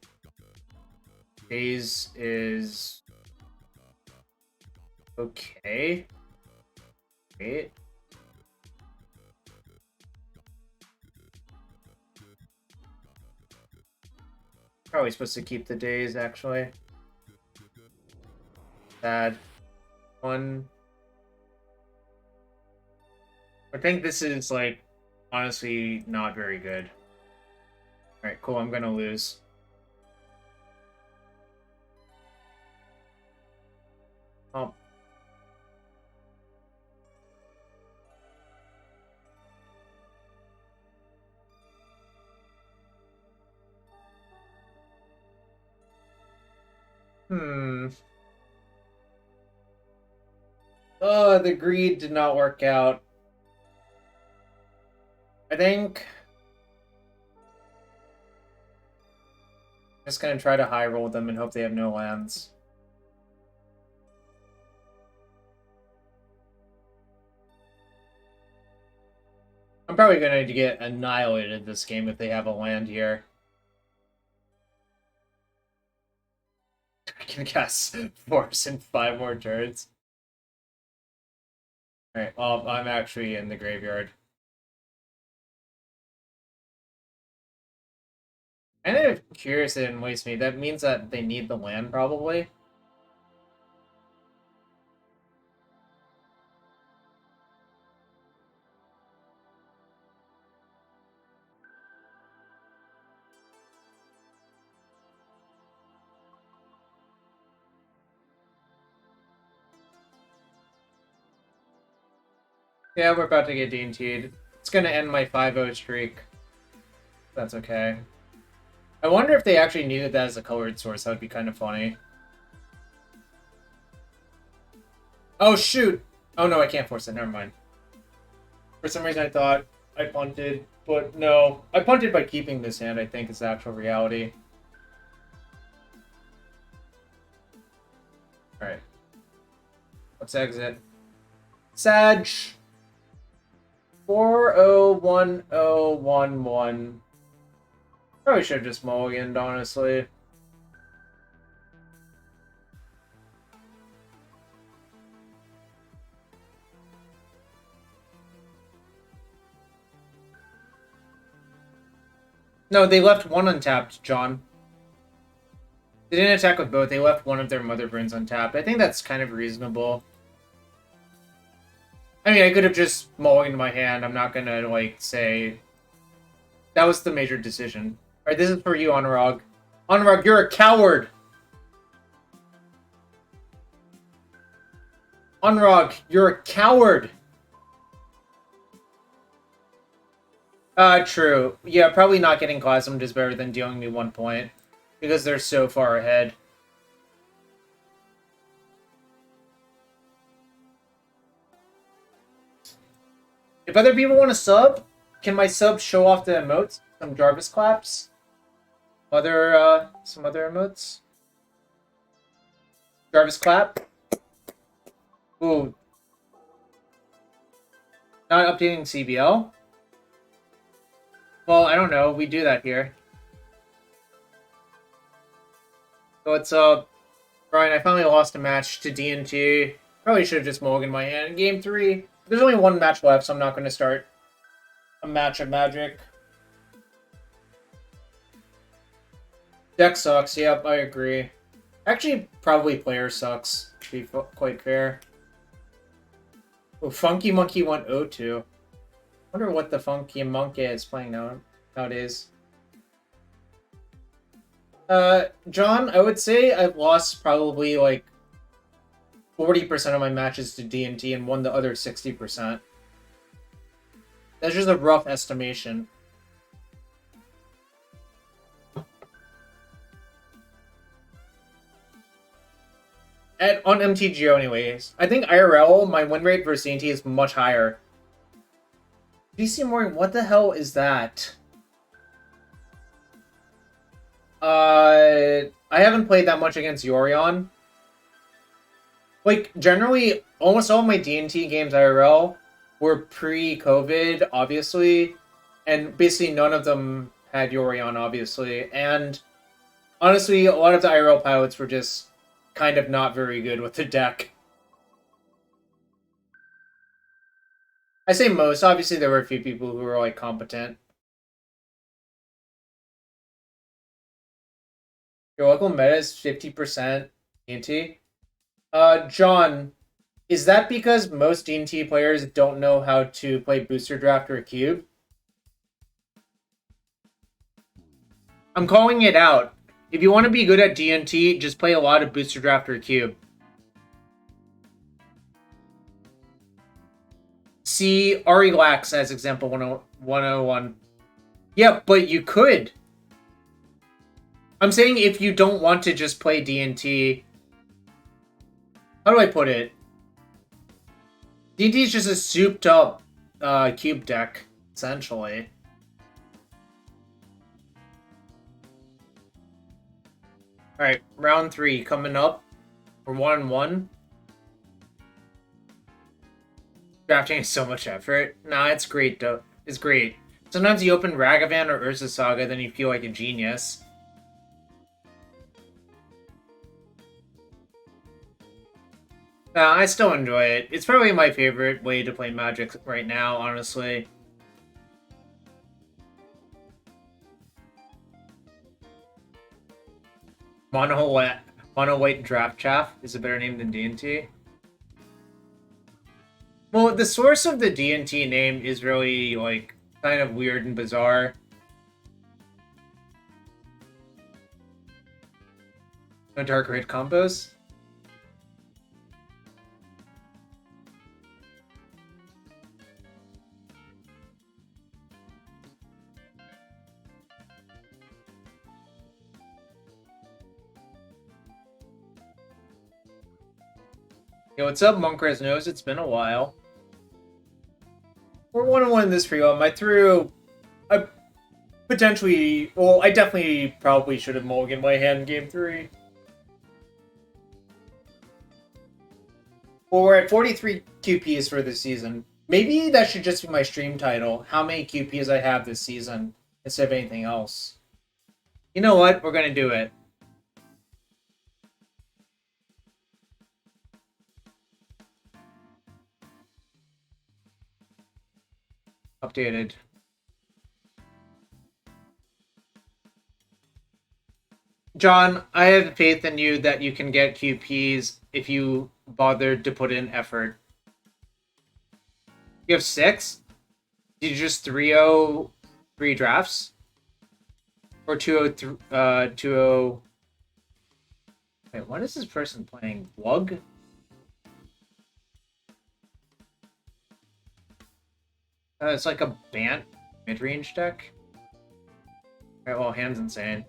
Daze is... okay. Wait. Probably supposed to keep the days, actually. Bad. One. I think this is, like, honestly not very good. Alright, cool, I'm gonna lose. Oh. Oh, the greed did not work out. I think... I'm just gonna try to high roll them and hope they have no lands. I'm probably gonna get annihilated this game if they have a land here. I can cast Force in 5 more turns. Alright, well, I'm actually in the graveyard. Kind of curious they didn't waste me. That means that they need the land, probably. Yeah, we're about to get DNT'd. It's gonna end my 5-0 streak. That's okay. I wonder if they actually needed that as a colored source. That would be kind of funny. Oh, shoot! Oh, no, I can't force it. Never mind. For some reason, I thought I punted, but no. I punted by keeping this hand, I think, is the actual reality. Alright. Let's exit. Sag! 401011. Probably should have just mulliganed, honestly. No, they left one untapped, John. They didn't attack with both. They left one of their Mother Burns untapped. I think that's kind of reasonable. I mean, I could have just mulliganed my hand. I'm not gonna, like, say... That was the major decision. Alright, this is for you, Anurag. Anurag, you're a coward! Anurag, you're a coward! True. Yeah, probably not getting Clasmed is better than dealing me 1 point. Because they're so far ahead. If other people want to sub, can my sub show off the emotes? Some Jarvis claps? Some other emotes? Jarvis clap? Ooh. Not updating CBL? Well, I don't know. We do that here. So what's up? Brian, I finally lost a match to D&T. Probably should have just mulliganed my hand in Game 3. There's only one match left, so I'm not going to start a match of Magic. Deck sucks. Yep, I agree. Actually, probably player sucks, to be quite fair. Oh, Funky Monkey went 0-2. Wonder what the Funky Monkey is playing nowadays. John, I would say I've lost probably like 40% of my matches to D&T and won the other 60%. That's just a rough estimation. On MTGO anyways. I think IRL, my win rate versus D&T is much higher. DC Morning, what the hell is that? I haven't played that much against Yorion. Like, generally, almost all my D&T games IRL were pre-COVID, obviously. And basically none of them had Yorion, obviously. And honestly, a lot of the IRL pilots were just kind of not very good with the deck. I say most. Obviously, there were a few people who were, like, competent. Your local meta is 50% D&T. John, is that because most D&T players don't know how to play Booster Draft or Cube? I'm calling it out. If you want to be good at D&T, just play a lot of Booster Draft or Cube. See Ari Lax as example 101. Yeah, but you could. I'm saying if you don't want to just play D&T... How do I put it? D&T is just a souped-up cube deck, essentially. Alright, round 3 coming up. We're 1-1. Drafting is so much effort. Nah, it's great, though. It's great. Sometimes you open Ragavan or Urza Saga, then you feel like a genius. Nah, I still enjoy it. It's probably my favorite way to play Magic right now, honestly. Mono White Draft Chaff is a better name than D&T. Well, the source of the D&T name is really, like, kind of weird and bizarre. No Dark Red combos? Yo, what's up, Monkrez Knows? It's been a while. We're 1-1 in this pre-op. I definitely probably should have mulliganed my hand in Game 3. Well, we're at 43 QPs for the season. Maybe that should just be my stream title. How many QPs I have this season instead of anything else. You know what? We're gonna do it. Updated. John, I have faith in you that you can get QPs if you bothered to put in effort. You have 6? Did you just 3-0 3 drafts? Or 2-0 2-0? Wait, what is this person playing? Wug? It's like a Bant mid-range deck. Alright, well, hand's insane.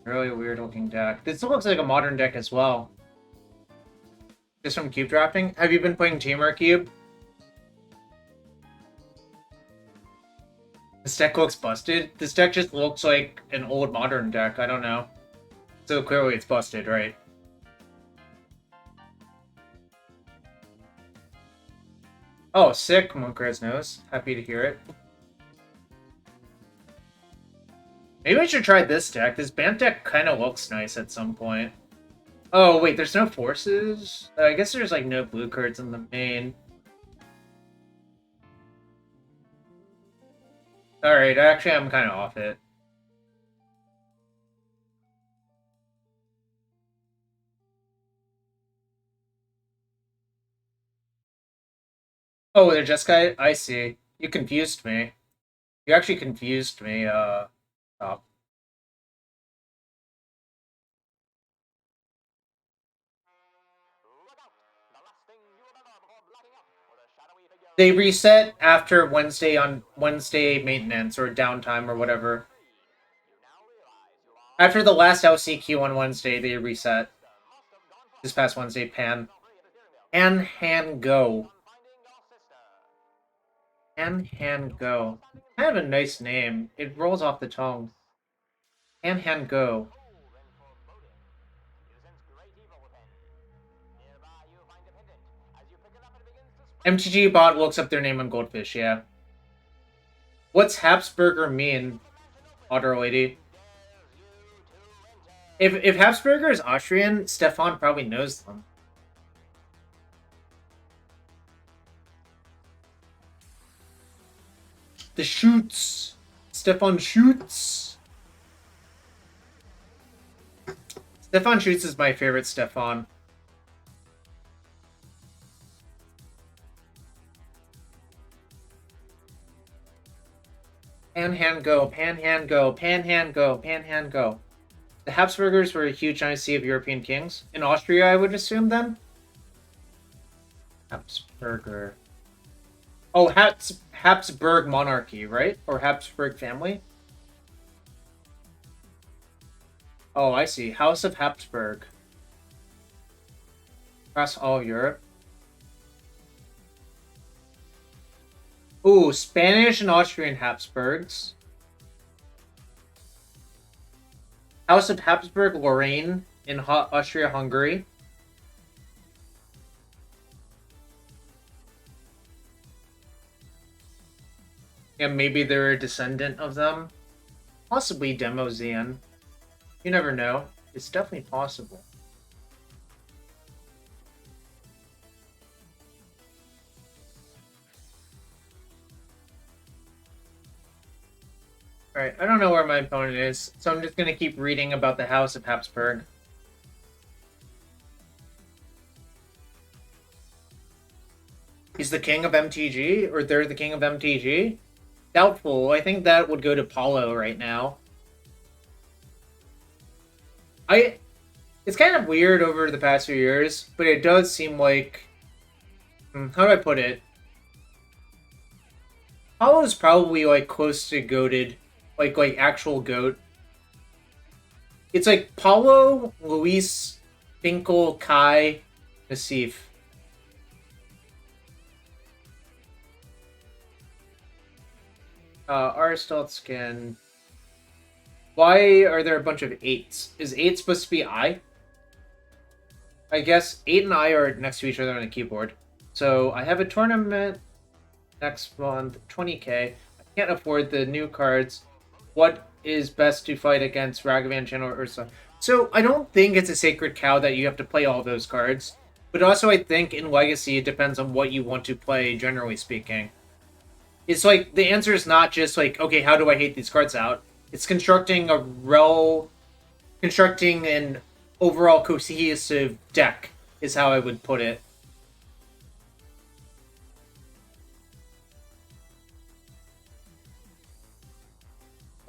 Really weird looking deck. This looks like a modern deck as well. Just from cube drafting. Have you been playing Teamer Cube? This deck looks busted. This deck just looks like an old modern deck. I don't know. So clearly it's busted, right? Oh, sick, Monkred's nose. Happy to hear it. Maybe I should try this deck. This Bant deck kind of looks nice at some point. Oh, wait, there's no forces? I guess there's, like, no blue cards in the main. Alright, actually, I'm kind of off it. Oh, they're Jeskai? I see. You confused me. You actually confused me, oh. They reset after Wednesday maintenance or downtime or whatever. After the last LCQ on Wednesday, they reset. This past Wednesday, Pan. Go. Go. Kind of a nice name. It rolls off the tongue. Go. MTG bot looks up their name on Goldfish, yeah. What's Habsburger mean, Otter Lady? If Habsburger is Austrian, Stefan probably knows them. The Shoots. Stefan Shoots. Stefan Shoots is my favorite Stefan. Panhand go, Panhand go, Panhand go, Panhand go. The Habsburgers were a huge dynasty of European kings. In Austria, I would assume, then? Habsburger. Oh, Habsburg monarchy, right? Or Habsburg family? Oh, I see. House of Habsburg. Across all Europe. Ooh, Spanish and Austrian Habsburgs. House of Habsburg Lorraine in Austria-Hungary. Yeah, maybe they're a descendant of them. Possibly Demosian. You never know. It's definitely possible. Alright, I don't know where my opponent is, so I'm just gonna keep reading about the House of Habsburg. He's the king of MTG? Or they're the king of MTG? Doubtful. I think that would go to Paulo right now. It's kind of weird over the past few years, but it does seem like... How do I put it? Paulo's probably, like, close to goated. Like actual GOAT. It's like Paulo, Luis, Finkel, Kai, Nassif. Aristotle skin. Why are there a bunch of 8s? Is 8 supposed to be I? I guess 8 and I are next to each other on the keyboard. So I have a tournament next month, 20k. I can't afford the new cards. What is best to fight against Ragavan, Channel, or Urza? So I don't think it's a sacred cow that you have to play all those cards. But also I think in Legacy it depends on what you want to play, generally speaking. It's like, the answer is not just like, okay, how do I hate these cards out? It's constructing constructing an overall cohesive deck is how I would put it.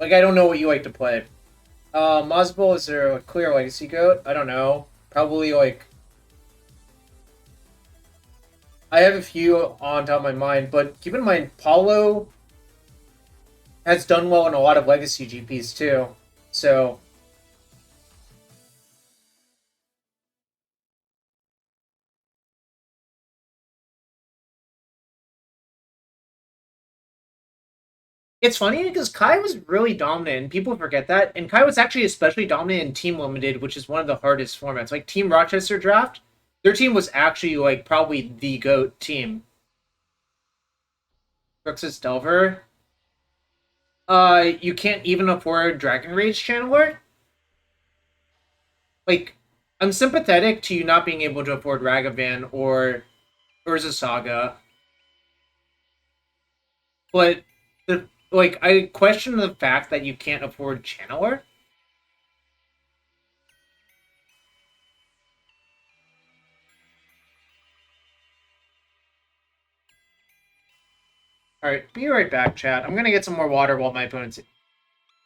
Like, I don't know what you like to play. Mozbel, is there a clear legacy goat? I don't know. Probably like, I have a few on top of my mind, but keep in mind Paulo has done well in a lot of legacy GPs too. So it's funny because Kai was really dominant, and people forget that. And Kai was actually especially dominant in Team Limited, which is one of the hardest formats. Like Team Rochester Draft, their team was actually like probably the GOAT team. Brux's Delver. You can't even afford Dragon Rage Channeler? Like, I'm sympathetic to you not being able to afford Ragavan or Urza Saga, but I question the fact that you can't afford Channeler. Alright, be right back, chat. I'm gonna get some more water while my opponent's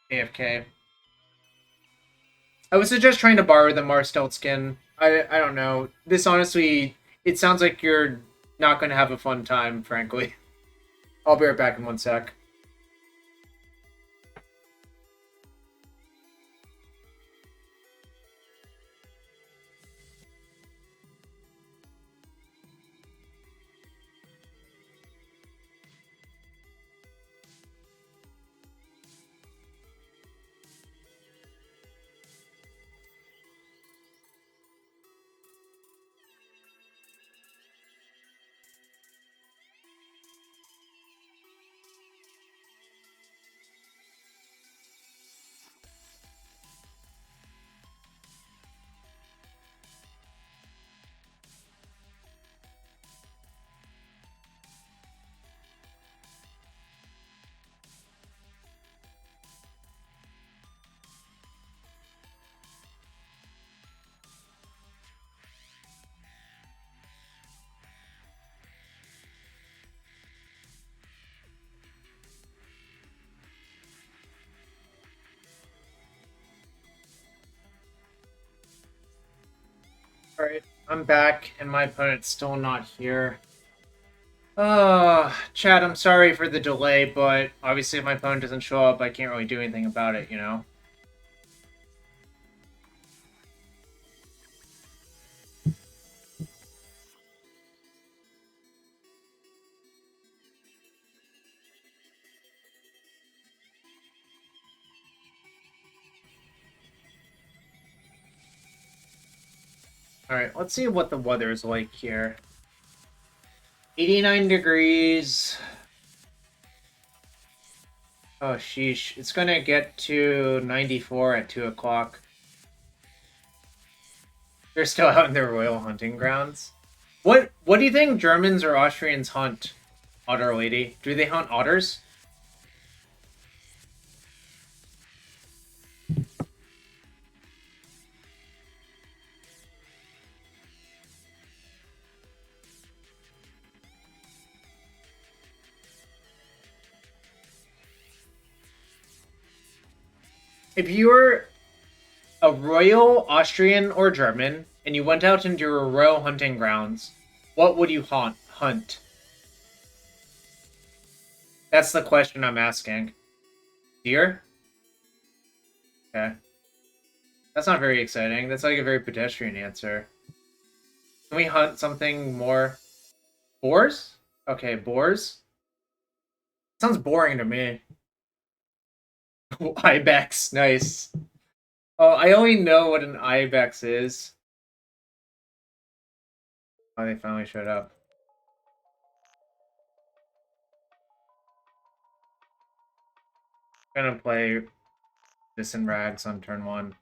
AFK. I was just trying to borrow the Marstelt skin. I don't know. This honestly, it sounds like you're not gonna have a fun time, frankly. I'll be right back in 1 sec. Alright, I'm back, and my opponent's still not here. Chad, I'm sorry for the delay, but obviously if my opponent doesn't show up, I can't really do anything about it, you know? Alright, let's see what the weather is like here. 89 degrees. Oh, sheesh. It's gonna get to 94 at 2 o'clock. They're still out in their royal hunting grounds. What do you think Germans or Austrians hunt, Otter Lady? Do they hunt otters? If you were a royal Austrian or German, and you went out into your royal hunting grounds, what would you hunt? That's the question I'm asking. Deer? Okay. That's not very exciting. That's like a very pedestrian answer. Can we hunt something more? Boars? Okay, boars. Sounds boring to me. Ibex, nice. Oh, I only know what an ibex is. Oh, they finally showed up. I'm gonna play this in Rags on turn 1.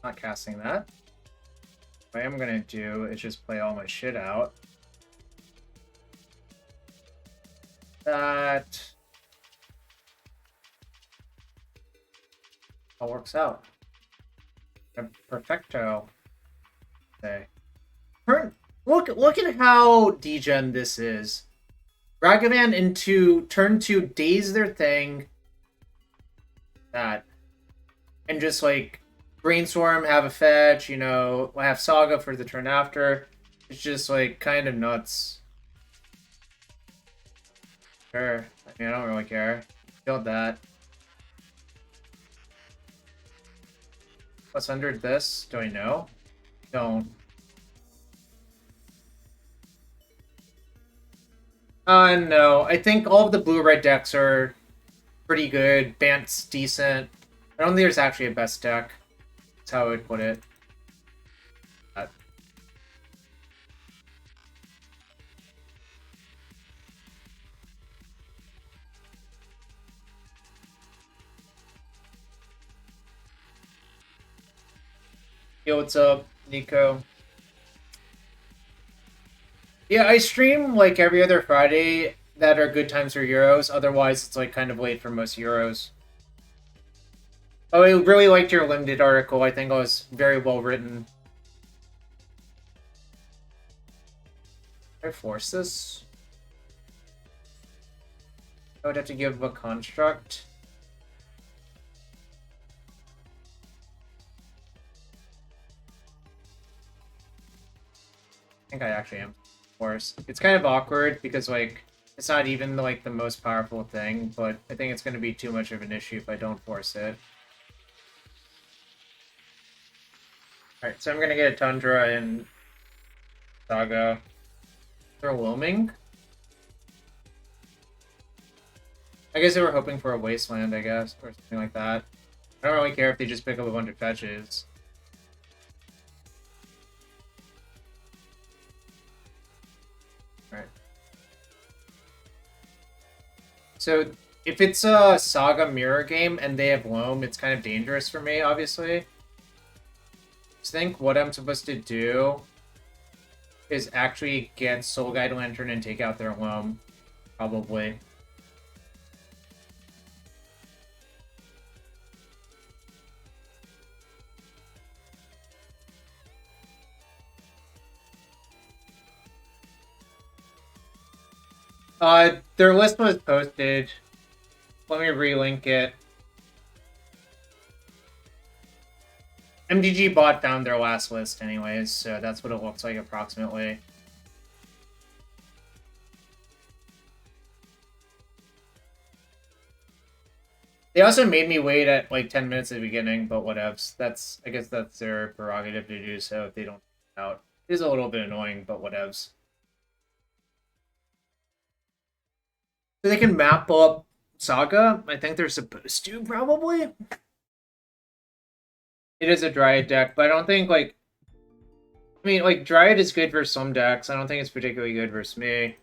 Not casting that. What I am gonna do is just play all my shit out. That all works out. Perfecto. Okay. Look at how degen this is. Ragavan into turn 2 daze their thing. That. And just like brainstorm, have a fetch, you know, have Saga for the turn after. It's just like kind of nuts. Sure. I mean, I don't really care. Killed that. What's under this? Do I know? Don't. No. I think all of the blue-red decks are pretty good. Bant's decent. I don't think there's actually a best deck. That's how I would put it. Yo, what's up, Nico? Yeah, I stream like every other Friday that are good times for Euros. Otherwise, it's like kind of late for most Euros. Oh, I really liked your limited article. I think it was very well written. Can I force this? I would have to give a construct. I think I actually am. Force. It's kind of awkward because like it's not even like the most powerful thing, but I think it's going to be too much of an issue if I don't force it. Alright, so I'm going to get a Tundra and Saga. They're loaming? I guess they were hoping for a Wasteland, I guess, or something like that. I don't really care if they just pick up a bunch of fetches. Alright. So, if it's a Saga mirror game and they have loam, it's kind of dangerous for me, obviously. I think what I'm supposed to do is actually get Soul Guide Lantern and take out their loam. Probably. Their list was posted. Let me relink it. MDG bot found their last list anyways, so that's what it looks like approximately. They also made me wait at like 10 minutes at the beginning, but whatevs. I guess that's their prerogative to do so if they don't out. It is a little bit annoying, but whatevs. So they can map up Saga? I think they're supposed to, probably. It is a Dryad deck, but I don't think, like... I mean, like, Dryad is good for some decks. I don't think it's particularly good versus me.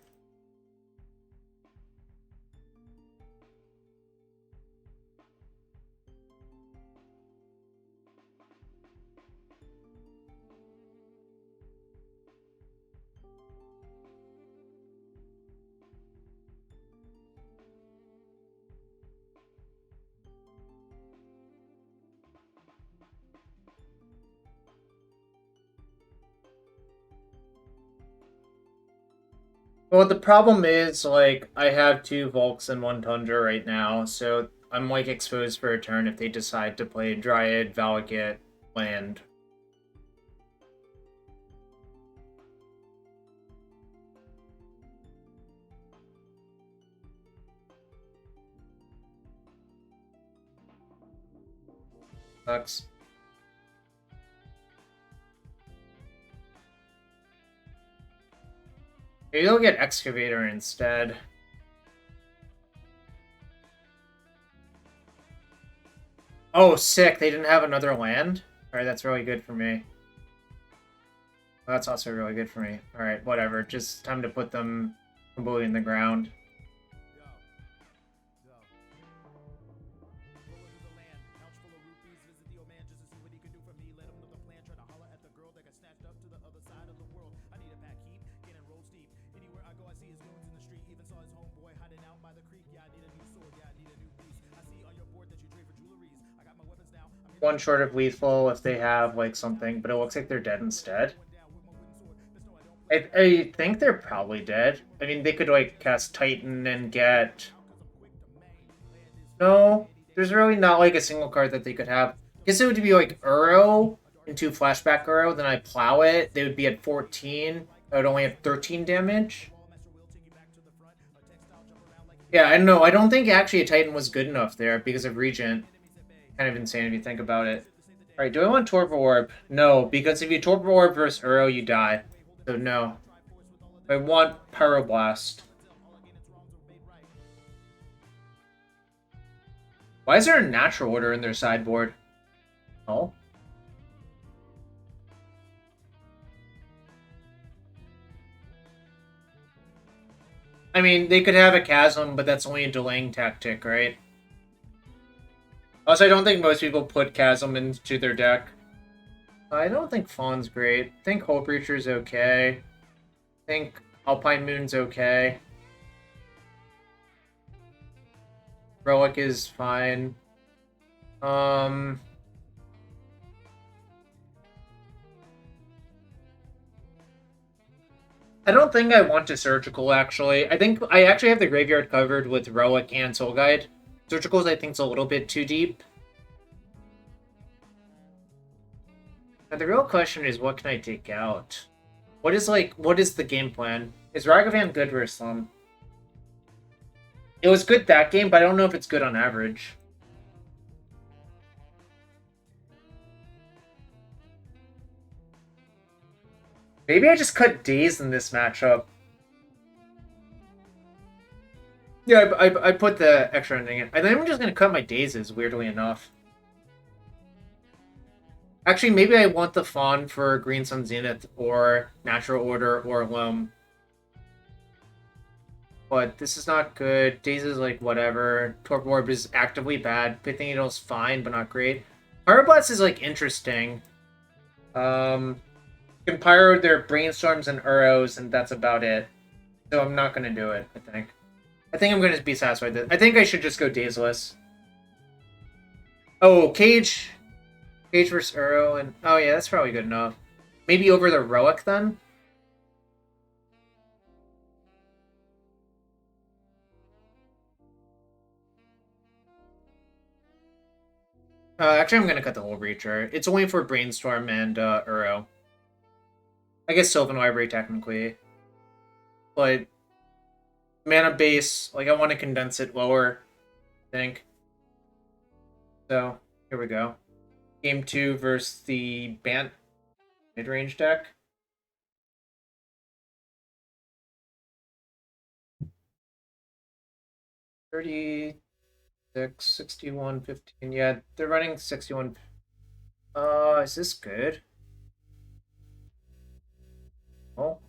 Well, the problem is, like, I have 2 Volks and 1 Tundra right now, so I'm, like, exposed for a turn if they decide to play Dryad, Valakut, land. Sucks. Maybe they'll get Excavator instead. Oh, sick. They didn't have another land? Alright, that's really good for me. That's also really good for me. Alright, whatever. Just time to put them completely in the ground. One short of lethal if they have like something, but it looks like they're dead instead. I think they're probably dead. I mean, they could like cast Titan and get... No, there's really not like a single card that they could have. I guess it would be like Uro into Flashback Uro, then I plow it. They would be at 14. I would only have 13 damage. Yeah, I don't know. I don't think actually a Titan was good enough there because of Regent. Kind of insane if you think about it. Alright, do I want Torpor Orb? No, because if you Torpor Orb versus Uro, you die. So no. I want Pyroblast. Why is there a natural order in their sideboard? Oh. I mean, they could have a Chasm, but that's only a delaying tactic, right? Also, I don't think most people put Chasm into their deck. I don't think Fawn's great. I think Hope Reacher's okay. I think Alpine Moon's okay. Relic is fine. I don't think I want to Surgical, actually. I think I actually have the graveyard covered with Relic and Soul Guide. Surgicals, I think, is a little bit too deep. Now, the real question is, what can I take out? What is the game plan? Is Ragavan good versus them? It was good that game, but I don't know if it's good on average. Maybe I just cut Daze in this matchup. Yeah, I put the extra ending in. I think I'm just going to cut my Dazes, weirdly enough. Actually, maybe I want the Fawn for Green Sun Zenith, or Natural Order, or Loam. But this is not good. Daze is like whatever. Torpor Orb is actively bad. Pithing Needle's fine, but not great. Pyroblast is like interesting. You can Pyro their Brainstorms and Uros, and that's about it. So I'm not going to do it, I think. I think I'm going to be satisfied with it. I think I should just go Dazeless. Oh, Cage. Cage versus Uro, and... Oh yeah, that's probably good enough. Maybe over the Relic, then? Actually, I'm going to cut the whole Breacher. It's only for Brainstorm and Uro. I guess Sylvan Library, technically. But... Mana base, like, I want to condense it lower, I think. So, here we go. Game 2 versus the Bant mid-range deck. $36, 61, 15. Yeah, they're running 61. Is this good? Oh.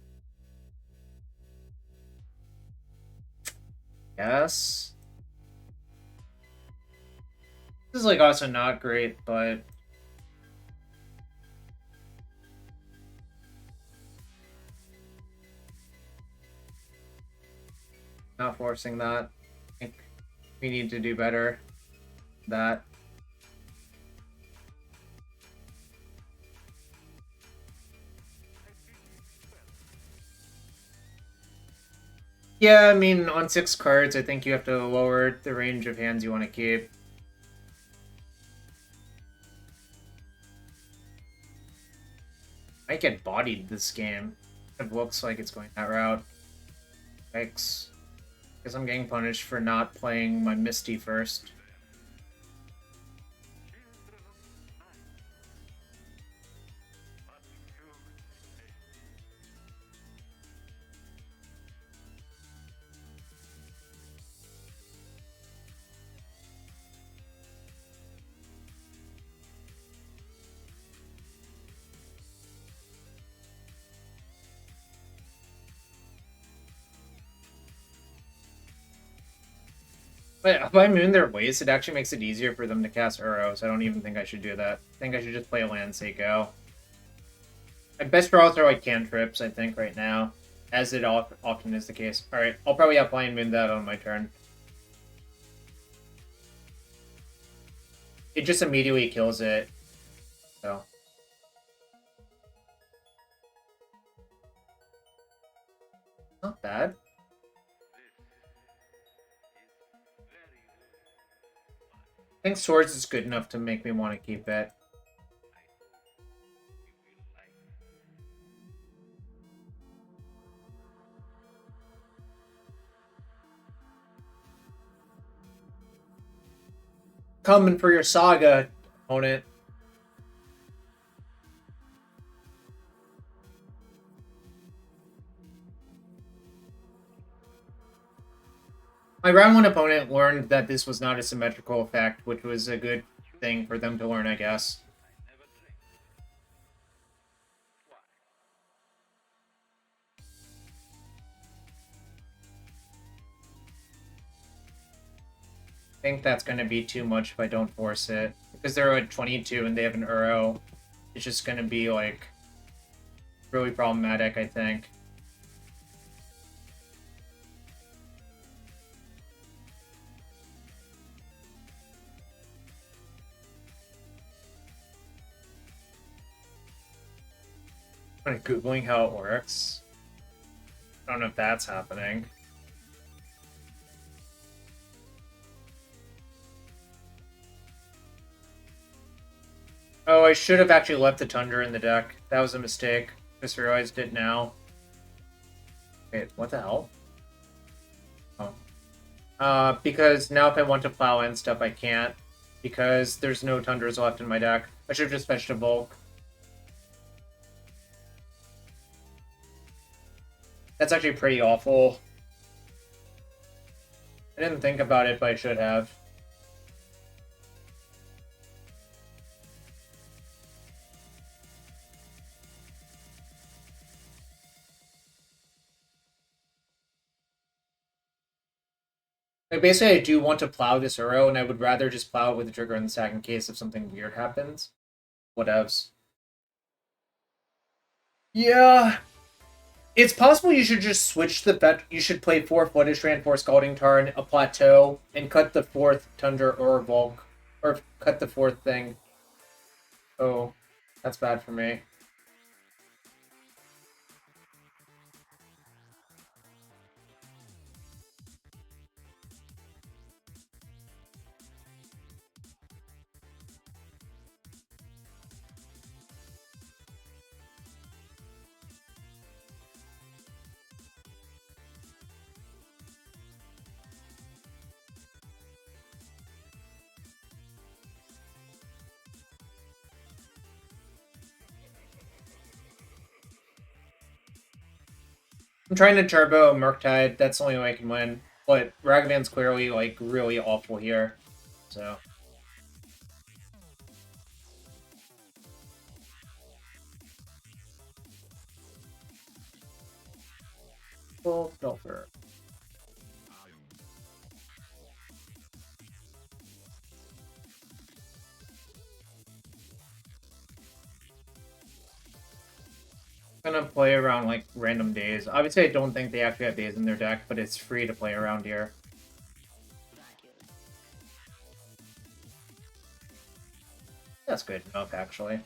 Yes. This is like also not great, but not forcing that. I think we need to do better than that. Yeah, I mean, on 6 cards, I think you have to lower the range of hands you want to keep. I get bodied this game. It looks like it's going that route. Yikes. Guess I'm getting punished for not playing my Misty first. But if I moon their waste, it actually makes it easier for them to cast Uro, so I don't even think I should do that. I think I should just play a land, say go. My best draws are like cantrips, I think, right now, as it often is the case. Alright, I'll probably outplay and moon that on my turn. It just immediately kills it, so. Not bad. I think Swords is good enough to make me want to keep it. Coming for your Saga, opponent. My round 1 opponent learned that this was not a symmetrical effect, which was a good thing for them to learn, I guess. I think that's going to be too much if I don't force it. Because they're at 22 and they have an Uro. It's just going to be, like, really problematic, I think. I'm Googling how it works. I don't know if that's happening. Oh, I should have actually left the Tundra in the deck. That was a mistake. Just realized it now. Wait, what the hell? Oh. Because now if I want to plow and stuff, I can't. Because there's no Tundras left in my deck. I should have just fetched a Volk. That's actually pretty awful. I didn't think about it, but I should have. Like, basically, I do want to plow this Uro, and I would rather just plow it with the trigger in the stack in case if something weird happens. Whatevs. Yeah. It's possible you should just switch the bet. You should play 4 Footish Rand, 4 Scalding Tarn, a Plateau, and cut the 4th Tundra or Volk. Or cut the 4th thing. Oh, that's bad for me. I'm trying to turbo Murktide. That's the only way I can win. But Ragavan's clearly, like, really awful here. So. Nimble Pilferer. Gonna play around like random days. Obviously, I don't think they actually have days in their deck, but it's free to play around here. That's good enough, actually.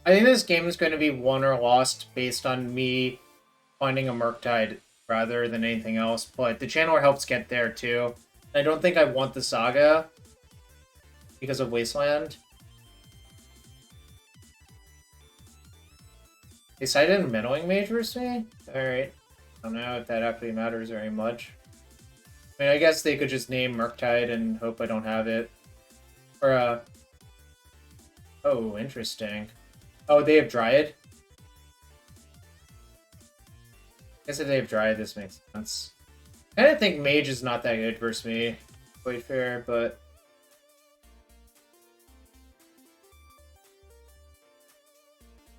I think this game is going to be won or lost based on me finding a Murktide rather than anything else, but the channeler helps get there too. I don't think I want the Saga because of Wasteland. They cited a Meddling Mage versus me? Alright. I don't know if that actually matters very much. I mean, I guess they could just name Murktide and hope I don't have it. Or, oh, interesting. Oh, they have Dryad? I guess if they have Dryad, this makes sense. I kind of think Mage is not that good versus me. Quite fair, but...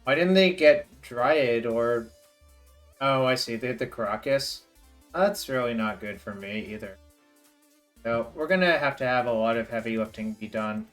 Why didn't they get Dryad or... Oh, I see. They had the Caracas. That's really not good for me either. So we're gonna have to have a lot of heavy lifting be done.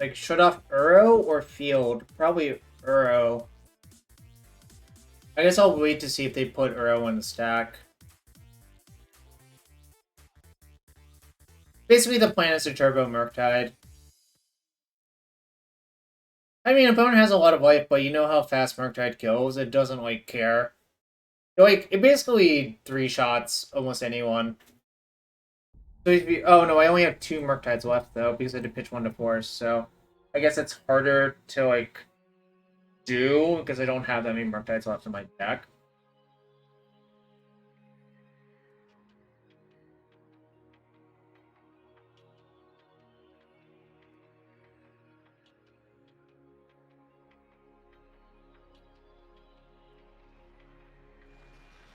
Like, shut off Uro or Field? Probably Uro. I guess I'll wait to see if they put Uro in the stack. Basically, the plan is to turbo Murktide. I mean, opponent has a lot of life, but you know how fast Murktide kills? It doesn't, like, care. Like, it basically 3-shots almost anyone. So oh no, I only have 2 Murktides left, though, because I had to pitch 1 to force, so I guess it's harder to, like, do, because I don't have that many Murktides left in my deck.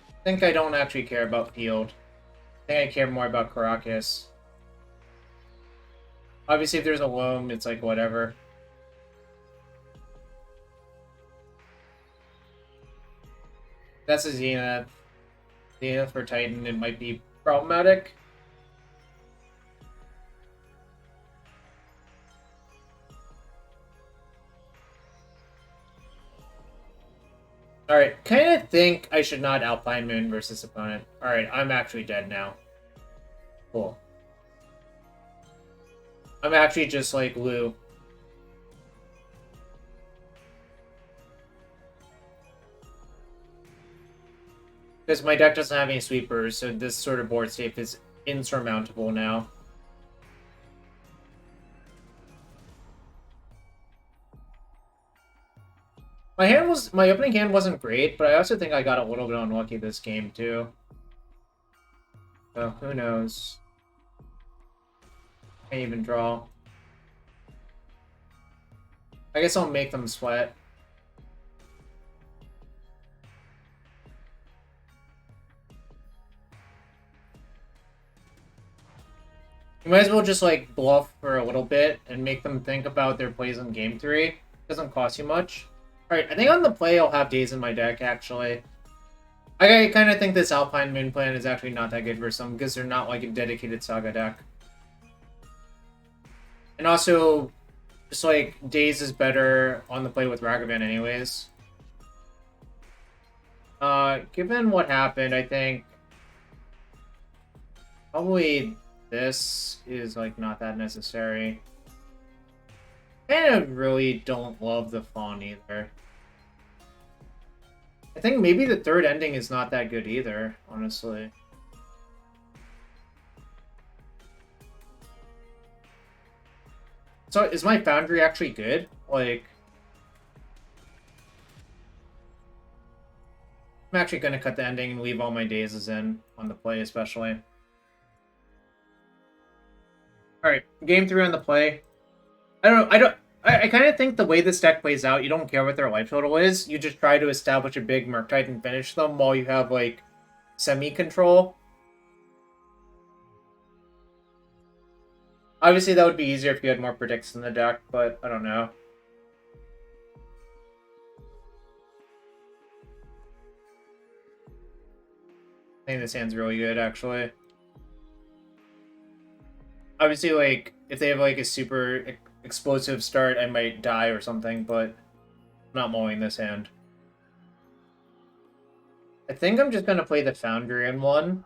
I think I don't actually care about Field. I think I care more about Caracas. Obviously, if there's a loam, it's like, whatever. That's a Zenith. Zenith for Titan, it might be problematic. Alright, kind of think I should not Alpine Moon versus opponent. Alright, I'm actually dead now. Cool. I'm actually just like Lou. Because my deck doesn't have any sweepers, so this sort of board state is insurmountable now. My opening hand wasn't great, but I also think I got a little bit unlucky this game too. So who knows? Can't even draw. I guess I'll make them sweat. You might as well just like bluff for a little bit and make them think about their plays in game 3. Doesn't cost you much. Alright, I think on the play I'll have Daze in my deck actually. I kind of think this Alpine Moon plan is actually not that good for some because they're not like a dedicated Saga deck. And also, just like Daze is better on the play with Ragavan anyways. Given what happened, I think probably this is like not that necessary. I really don't love the Fawn either. I think maybe the third ending is not that good either, honestly. So is my Foundry actually good? Like, I'm actually going to cut the ending and leave all my dazes in on the play, especially. Alright, game 3 on the play. I kind of think the way this deck plays out, you don't care what their life total is. You just try to establish a big Murktide and finish them while you have, like, semi-control. Obviously, that would be easier if you had more predicts in the deck, but I don't know. I think this hand's really good, actually. Obviously, like, if they have, like, a super explosive start, I might die or something, but I'm not mulling this hand. I think I'm just going to play the Foundry in one.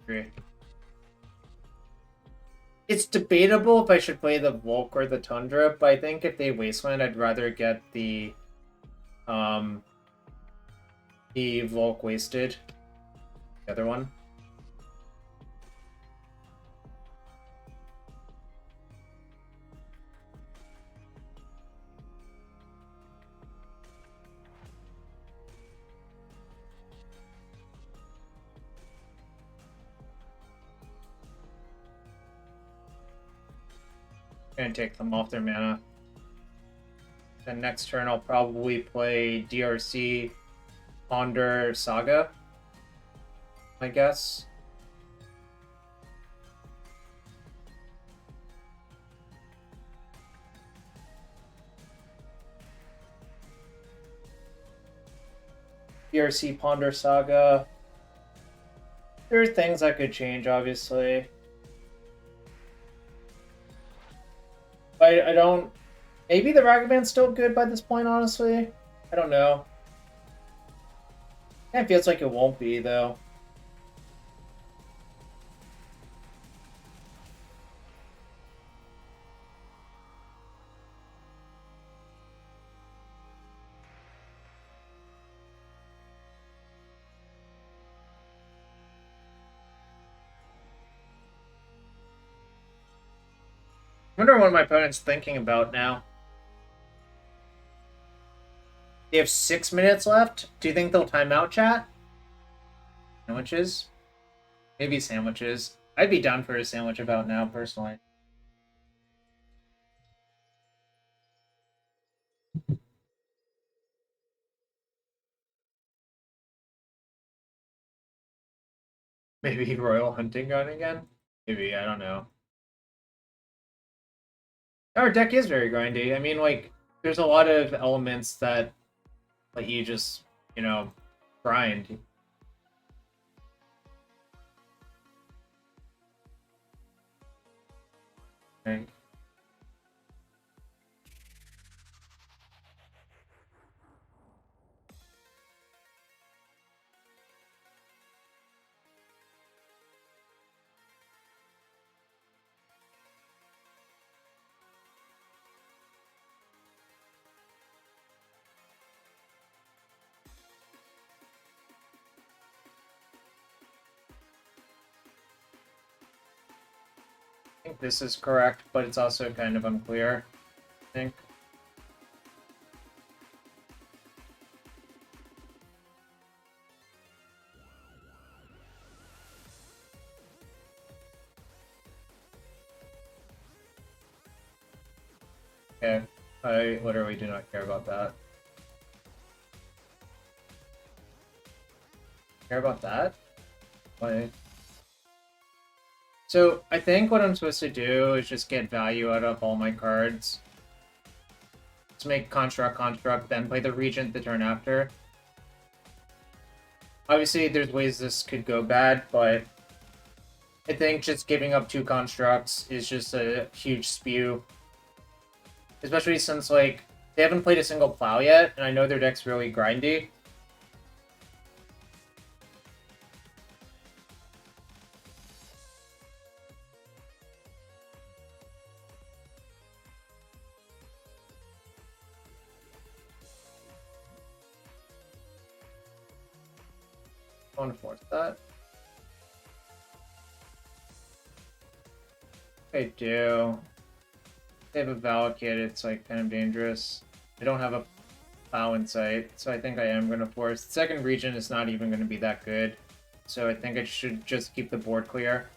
Agree. It's debatable if I should play the Volk or the Tundra, but I think if they Wasteland, I'd rather get the Volk wasted. The other one. Gonna take them off their mana. Then next turn I'll probably play DRC, Ponder, Saga, I guess. DRC, Ponder, Saga. There are things that could change, obviously. I don't... Maybe the Ragavan's still good by this point, honestly. I don't know. Kind of feels like it won't be, though. I wonder what my opponent's thinking about now. They have 6 minutes left. Do you think they'll time out, chat? Sandwiches? Maybe sandwiches. I'd be down for a sandwich about now, personally. Maybe Royal Hunting Gun again? Maybe, I don't know. Our deck is very grindy. I mean, like, there's a lot of elements that let you just, you know, grind. Okay. I think this is correct, but it's also kind of unclear, I think. Okay, I literally do not care about that. Care about that? Wait. So, I think what I'm supposed to do is just get value out of all my cards. Let's make Construct, then play the Regent the turn after. Obviously, there's ways this could go bad, but I think just giving up 2 Constructs is just a huge spew. Especially since, like, they haven't played a single Plow yet, and I know their deck's really grindy. I want to force that. I do. They have a Valakid, it's like kind of dangerous. I don't have a Plow in sight, so I think I am going to force. The second region is not even going to be that good, so I think I should just keep the board clear.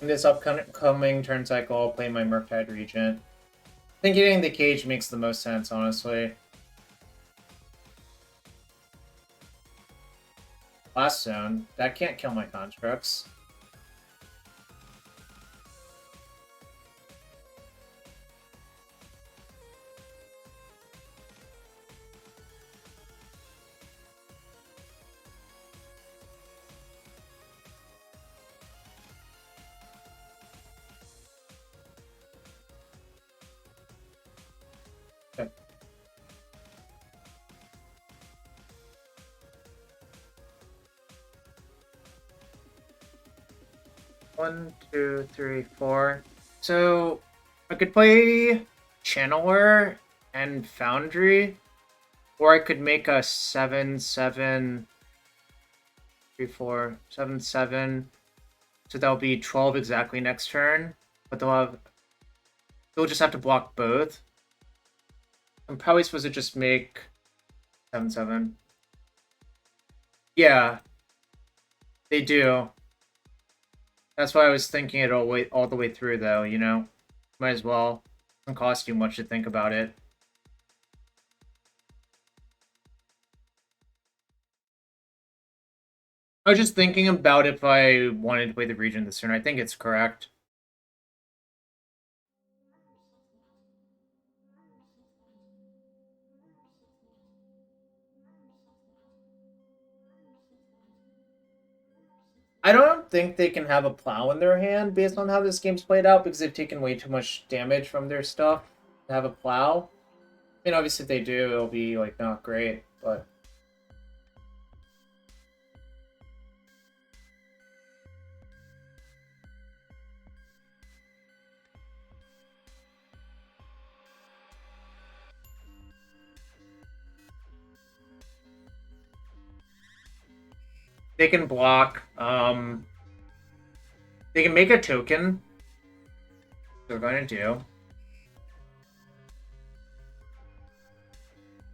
In this upcoming turn cycle, I'll play my Murktide Regent. I think getting the cage makes the most sense, honestly. Last zone. That can't kill my constructs. 1, 2, 3, 4. So I could play Channeler and Foundry, or I could make a 7/7, 3, 4, 7/7. So that'll be 12 exactly next turn. But they'll just have to block both. I'm probably supposed to just make 7/7. Yeah, they do. That's why I was thinking it all the way through, though, you know? Might as well. Doesn't cost you much to think about it. I was just thinking about if I wanted to play the Regent this turn. I think it's correct. I don't think they can have a plow in their hand based on how this game's played out because they've taken way too much damage from their stuff to have a plow. I mean, obviously if they do, it'll be, like, not great, but... They can block. They can make a token. They're going to do.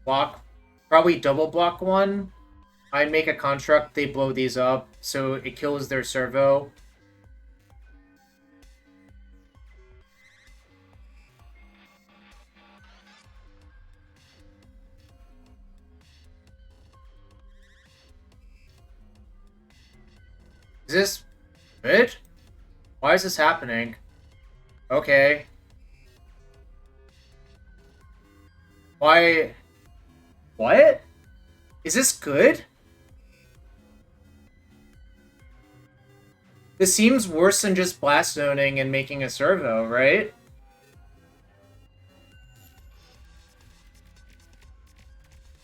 Block. Probably double block one. I make a construct, they blow these up, so it kills their servo. Is this good? Why is this happening? Okay. Why? What? Is this good? This seems worse than just blast zoning and making a servo, right?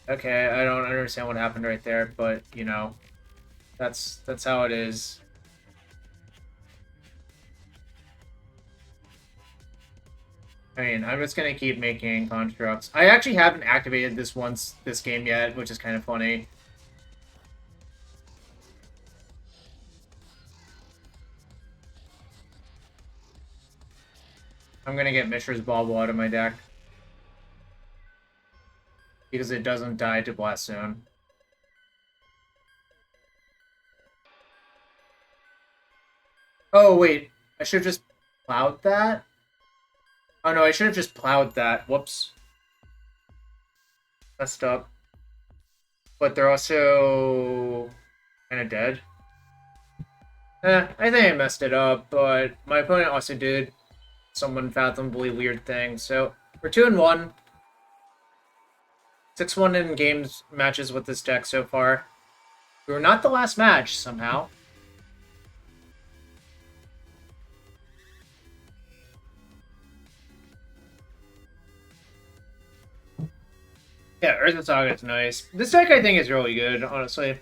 Okay, I don't understand what happened right there, but, you know, that's how it is. I mean, I'm just gonna keep making constructs. I actually haven't activated this game yet, which is kind of funny. I'm gonna get Mishra's Bauble out of my deck. Because it doesn't die to Blast Zone. Oh, wait. I should have just plowed that? Oh, no, I should have just plowed that. Whoops. Messed up. But they're also kind of dead. I think I messed it up, but my opponent also did some unfathomably weird thing. So, we're 2-1. 6-1 in games matches with this deck so far. We were not the last match, somehow. Yeah, Urza Saga is nice. This deck, I think, is really good, honestly.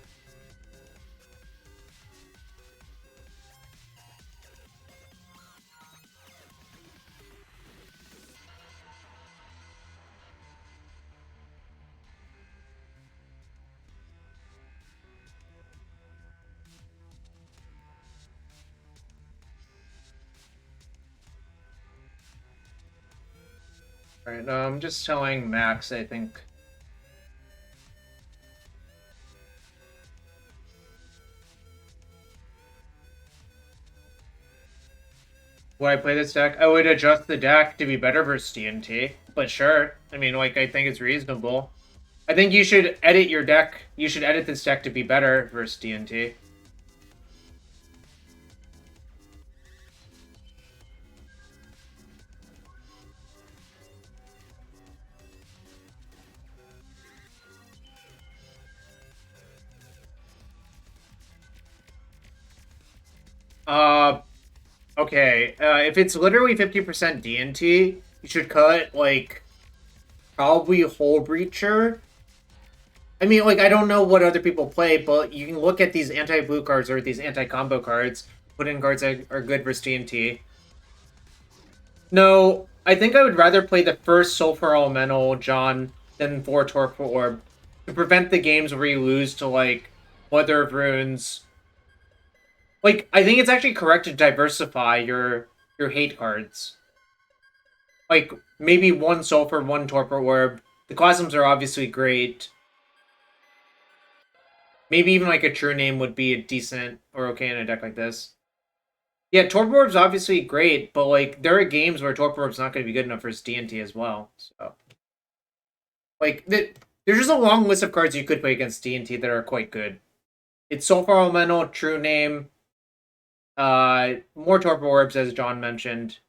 Alright, I'm just telling Max, I think. Would I play this deck? I would adjust the deck to be better versus TNT. But sure. I mean, like, I think it's reasonable. I think you should edit your deck. You should edit this deck to be better versus TNT. Okay. If it's literally 50% DNT, you should cut, like, probably Hole Breacher. I mean, like, I don't know what other people play, but you can look at these anti-blue cards or these anti-combo cards. put in cards that are good versus TNT. No, I think I would rather play the first Sulfur Elemental John than 4 Torpor Orb to prevent the games where you lose to, like, Weather of Runes. Like, I think it's actually correct to diversify your hate cards. Like, maybe 1 Sulfur, 1 Torpor Orb. The Clasms are obviously great. Maybe even, like, a True Name would be a decent or okay in a deck like this. Yeah, Torpor Orb's obviously great, but, like, there are games where Torpor Orb's not going to be good enough for his DNT as well, so... Like, there's just a long list of cards you could play against DNT that are quite good. It's Sulfur Elemental, True Name, more Torpor Orbs, as John mentioned.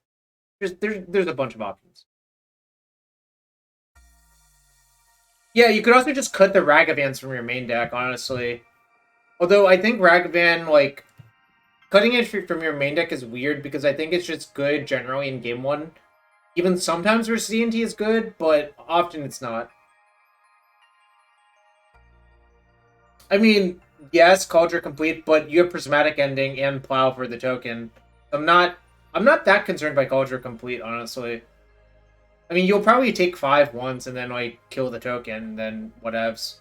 There's a bunch of options. Yeah, you could also just cut the Ragavans from your main deck, honestly. Although I think Ragavan, like, cutting it from your main deck is weird because I think it's just good generally in Game 1. Even sometimes versus DNT is good, but often it's not. I mean, yes, Cauldron complete, but you have Prismatic Ending and Plow for the token. I'm not that concerned by Cauldron complete, honestly. I mean, you'll probably take 5 once and then, like, kill the token, and then whatevs.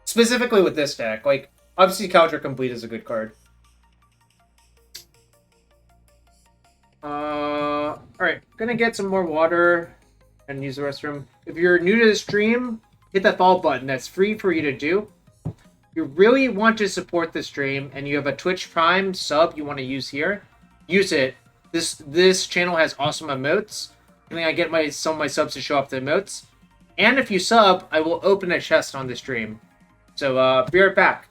Specifically with this deck, like, obviously Cauldron complete is a good card. Alright, gonna get some more water and use the restroom. If you're new to the stream, hit that follow button. That's free for you to do. If you really want to support the stream and you have a Twitch Prime sub you want to use here, use it. This channel has awesome emotes. I think I get some of my subs to show up the emotes. And if you sub, I will open a chest on the stream. So, be right back.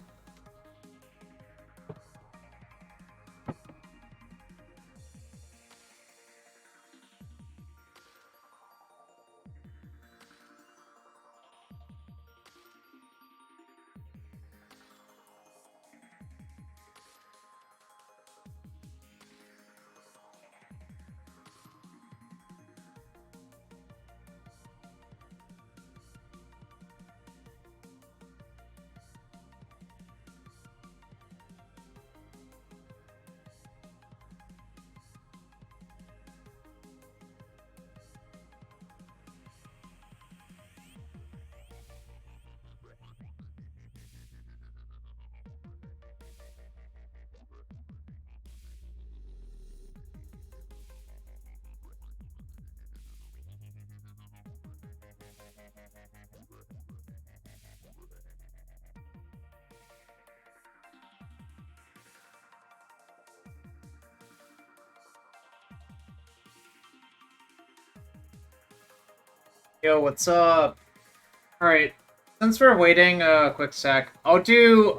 Yo, what's up? Alright, since we're waiting a quick sec, I'll do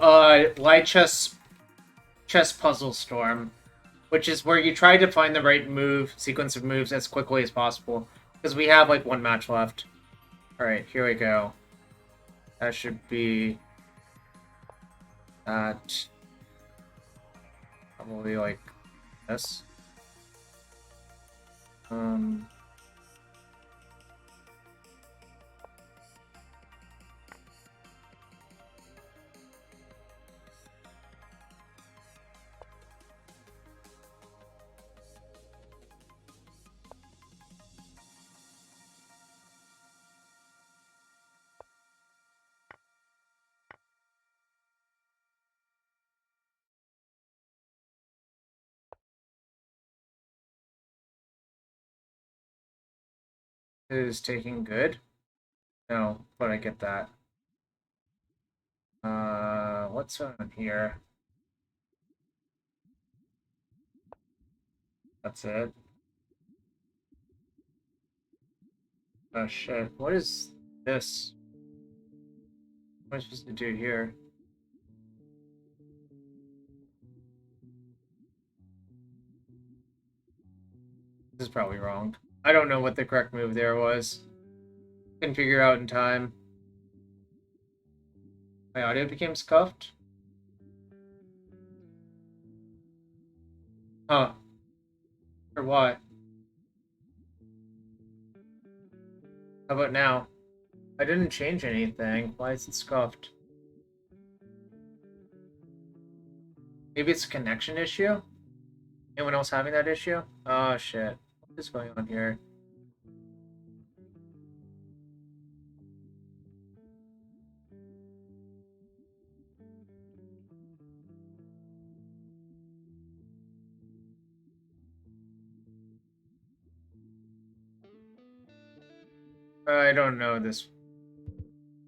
Light Chess Puzzle Storm, which is where you try to find the right sequence of moves as quickly as possible, because we have, like, 1 match left. Alright, here we go. That should be... that... probably, like, this. Is taking good? No, but I get that. What's on here? That's it. Oh shit, what is this? What am I supposed to do here? This is probably wrong. I don't know what the correct move there was. Couldn't figure out in time. My audio became scuffed? Huh. For what? How about now? I didn't change anything. Why is it scuffed? Maybe it's a connection issue? Anyone else having that issue? Oh shit. What is going on here? I don't know this.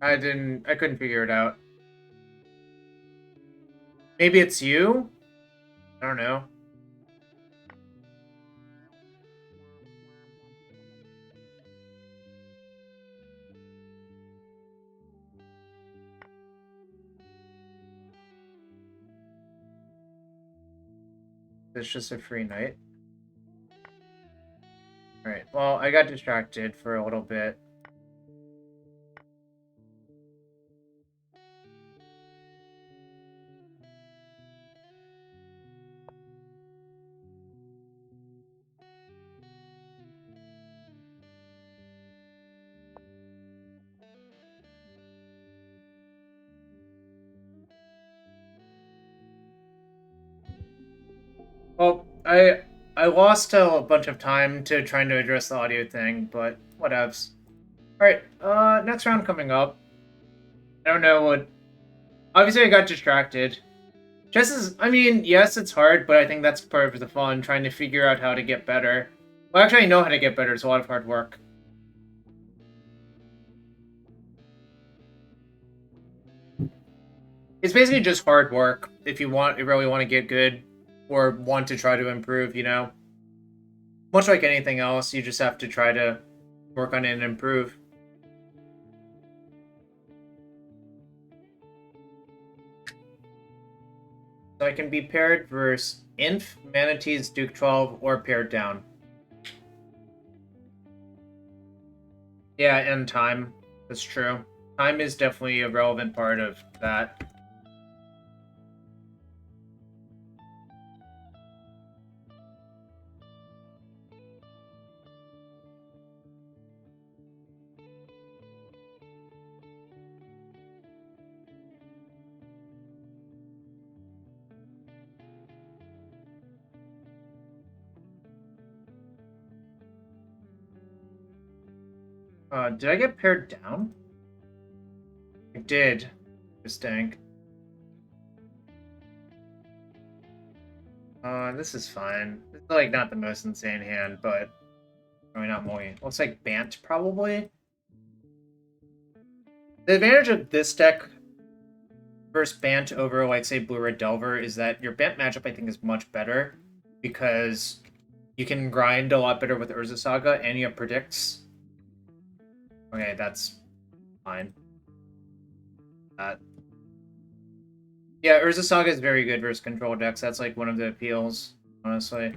I couldn't figure it out. Maybe it's you? I don't know. It's just a free night. Alright, well, I got distracted for a little bit. Well, I lost a bunch of time to trying to address the audio thing, but whatevs. Alright, next round coming up. I don't know what... Obviously, I got distracted. Chess is... I mean, yes, it's hard, but I think that's part of the fun, trying to figure out how to get better. Well, actually, I know how to get better. It's a lot of hard work. It's basically just hard work if you really want to get good or want to try to improve, you know? Much like anything else, you just have to try to work on it and improve. So I can be paired versus Inf, Manatees, Duke 12, or paired down. Yeah, and time. That's true. Time is definitely a relevant part of that. Did I get paired down? I did. Interesting. This is fine. This is like not the most insane hand, but probably not more. Looks like Bant probably. The advantage of this deck versus Bant over like say Blue Red Delver is that your Bant matchup I think is much better because you can grind a lot better with Urza Saga and you have predicts. Okay, that's fine. Yeah, Urza Saga is very good versus control decks. That's like one of the appeals, honestly.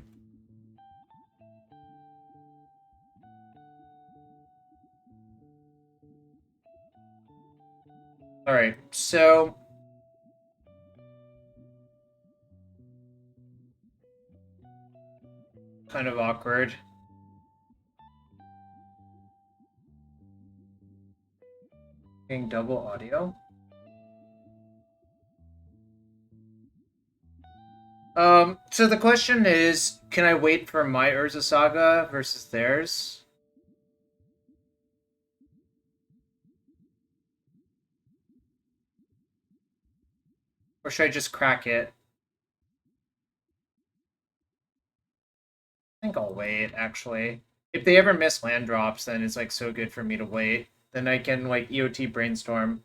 Alright, so... kind of awkward. Getting double audio? So the question is, can I wait for my Urza Saga versus theirs? Or should I just crack it? I think I'll wait, actually. If they ever miss land drops, then it's like so good for me to wait. Then I can like EOT brainstorm.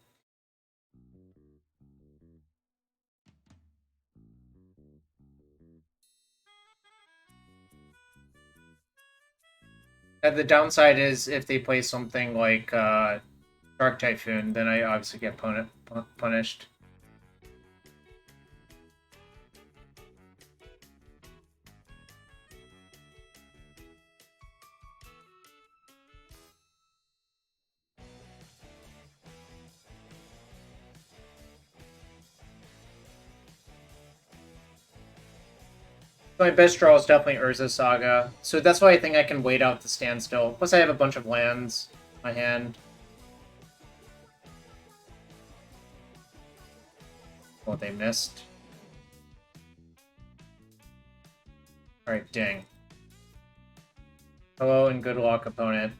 The downside is if they play something like Dark Typhoon, then I obviously get punished. My best draw is definitely Urza Saga, so that's why I think I can wait out the standstill. Plus I have a bunch of lands in my hand. What they missed. Alright, ding. Hello and good luck, opponent.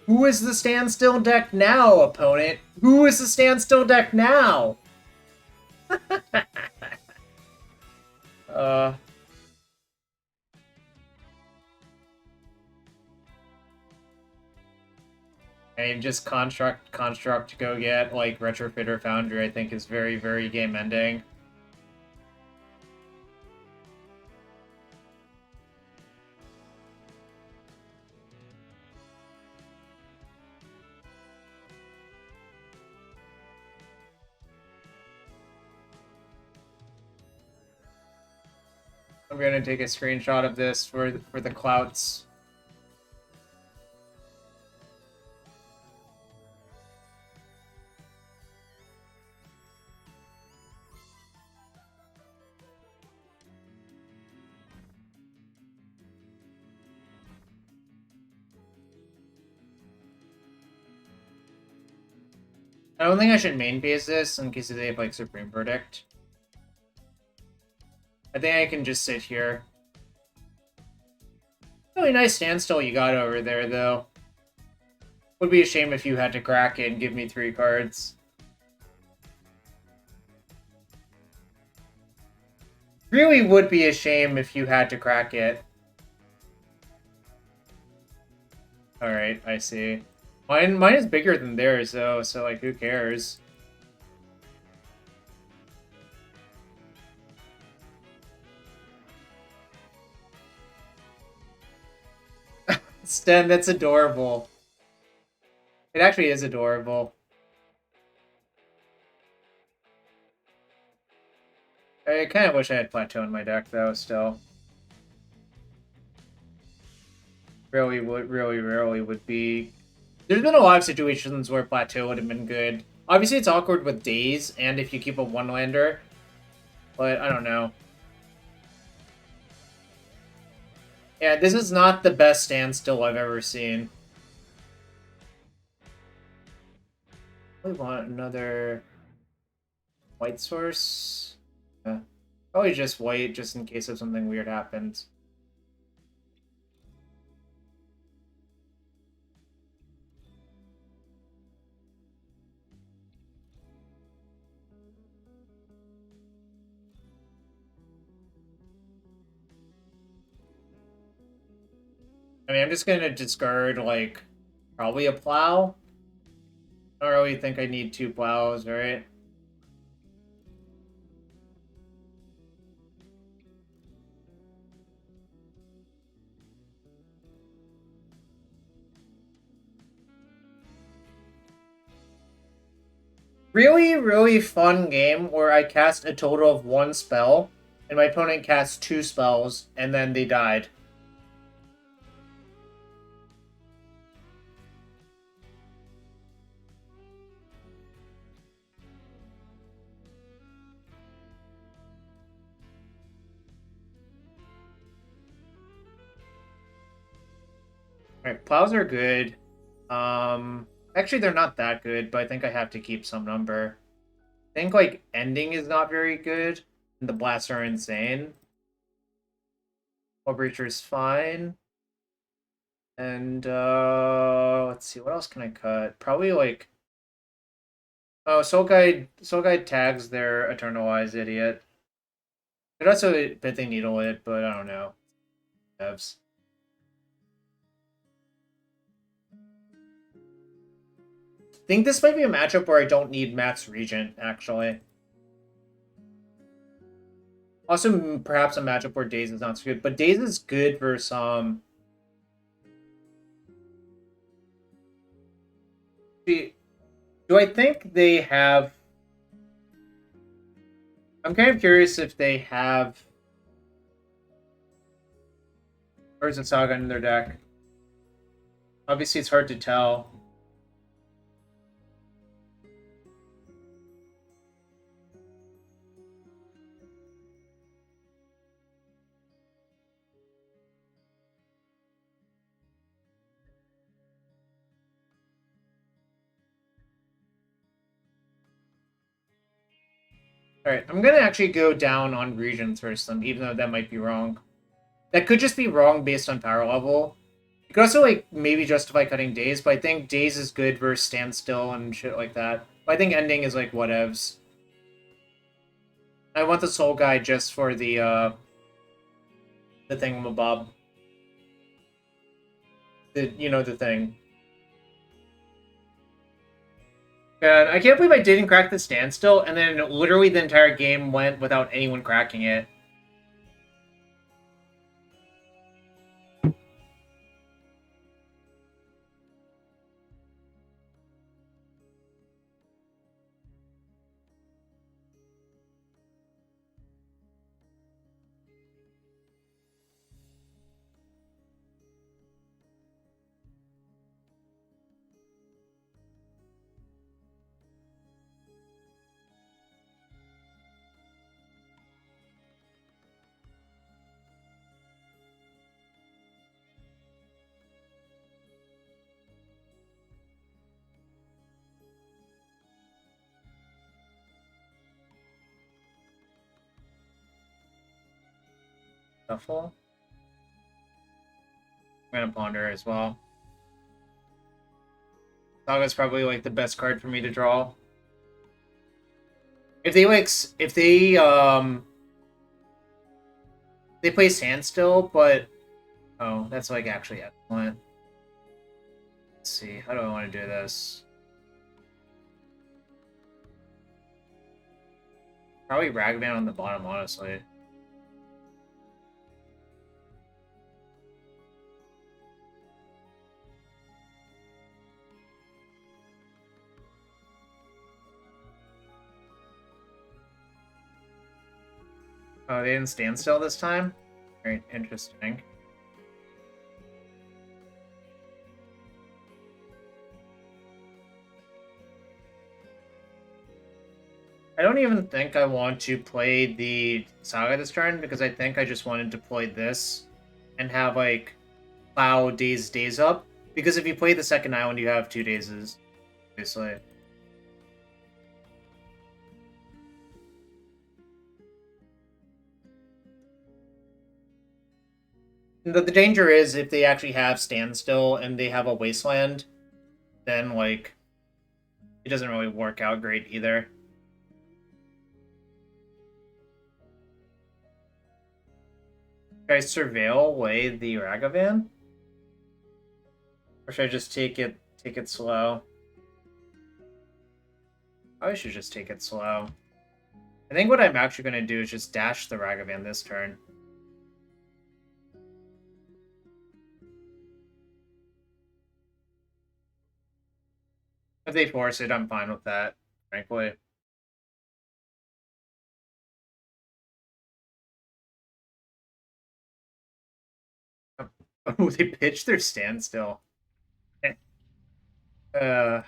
Who is the standstill deck now, opponent? Who is the standstill deck now? And just construct go get like Retrofitter Foundry, I think is very, very game ending. I'm gonna take a screenshot of this for the clouts. I don't think I should main base this in case they have like Supreme Verdict. I think I can just sit here. Really nice standstill you got over there, though. Would be a shame if you had to crack it and give me 3 cards. Really would be a shame if you had to crack it. Alright, I see. Mine is bigger than theirs, though, so, like, who cares? Sten, that's adorable. It actually is adorable. I kind of wish I had Plateau in my deck, though, still. Really would be... There's been a lot of situations where Plateau would have been good. Obviously, it's awkward with Daze, and if you keep a one-lander. But, I don't know. Yeah, this is not the best standstill I've ever seen. We want another white source. Yeah. Probably just white, just in case if something weird happens. I mean, I'm just gonna discard, like, probably a plow. I don't really think I need 2 plows, right? Really fun game where I cast a total of 1 spell, and my opponent cast 2 spells, and then they died. Alright, plows are good. Actually, they're not that good, but I think I have to keep some number. I think, like, ending is not very good, and the blasts are insane. Wall Breacher is fine. And, let's see, what else can I cut? Probably, like... Oh, Soul Guide tags their Eternalized Idiot. Could also Pithing Needle it, but I don't know. Devs. I think this might be a matchup where I don't need Max Regent, actually. Also, perhaps a matchup where Daze is not so good, but Daze is good versus, do I think they have... I'm kind of curious if they have... Urza Saga in their deck. Obviously, it's hard to tell. Alright, I'm gonna actually go down on Regent first, even though that might be wrong. That could just be wrong based on power level. You could also, like, maybe justify cutting Daze, but I think Daze is good versus Standstill and shit like that. But I think Ending is, like, whatevs. I want the Soul Guy just for the thingamabob. You know, the thing. And I can't believe I didn't crack the Standstill, and then literally the entire game went without anyone cracking it. Shuffle. I'm gonna Ponder as well. Saga's probably, like, the best card for me to draw. If they, like, they play Standstill, but... Oh, that's, like, actually excellent. Let's see, how do I want to do this? Probably Ragavan on the bottom, honestly. Oh, they didn't stand still this time? Very interesting. I don't even think I want to play the Saga this turn, because I think I just wanted to play this and have, like, plow days up. Because if you play the second island, you have 2 dazes, obviously. The danger is if they actually have Standstill and they have a Wasteland, then, like, it doesn't really work out great either. Should I Surveil away the Ragavan? Or should I just take it slow? I should just take it slow. I think what I'm actually going to do is just dash the Ragavan this turn. If they force it, I'm fine with that, frankly. Oh, they pitched their Standstill. What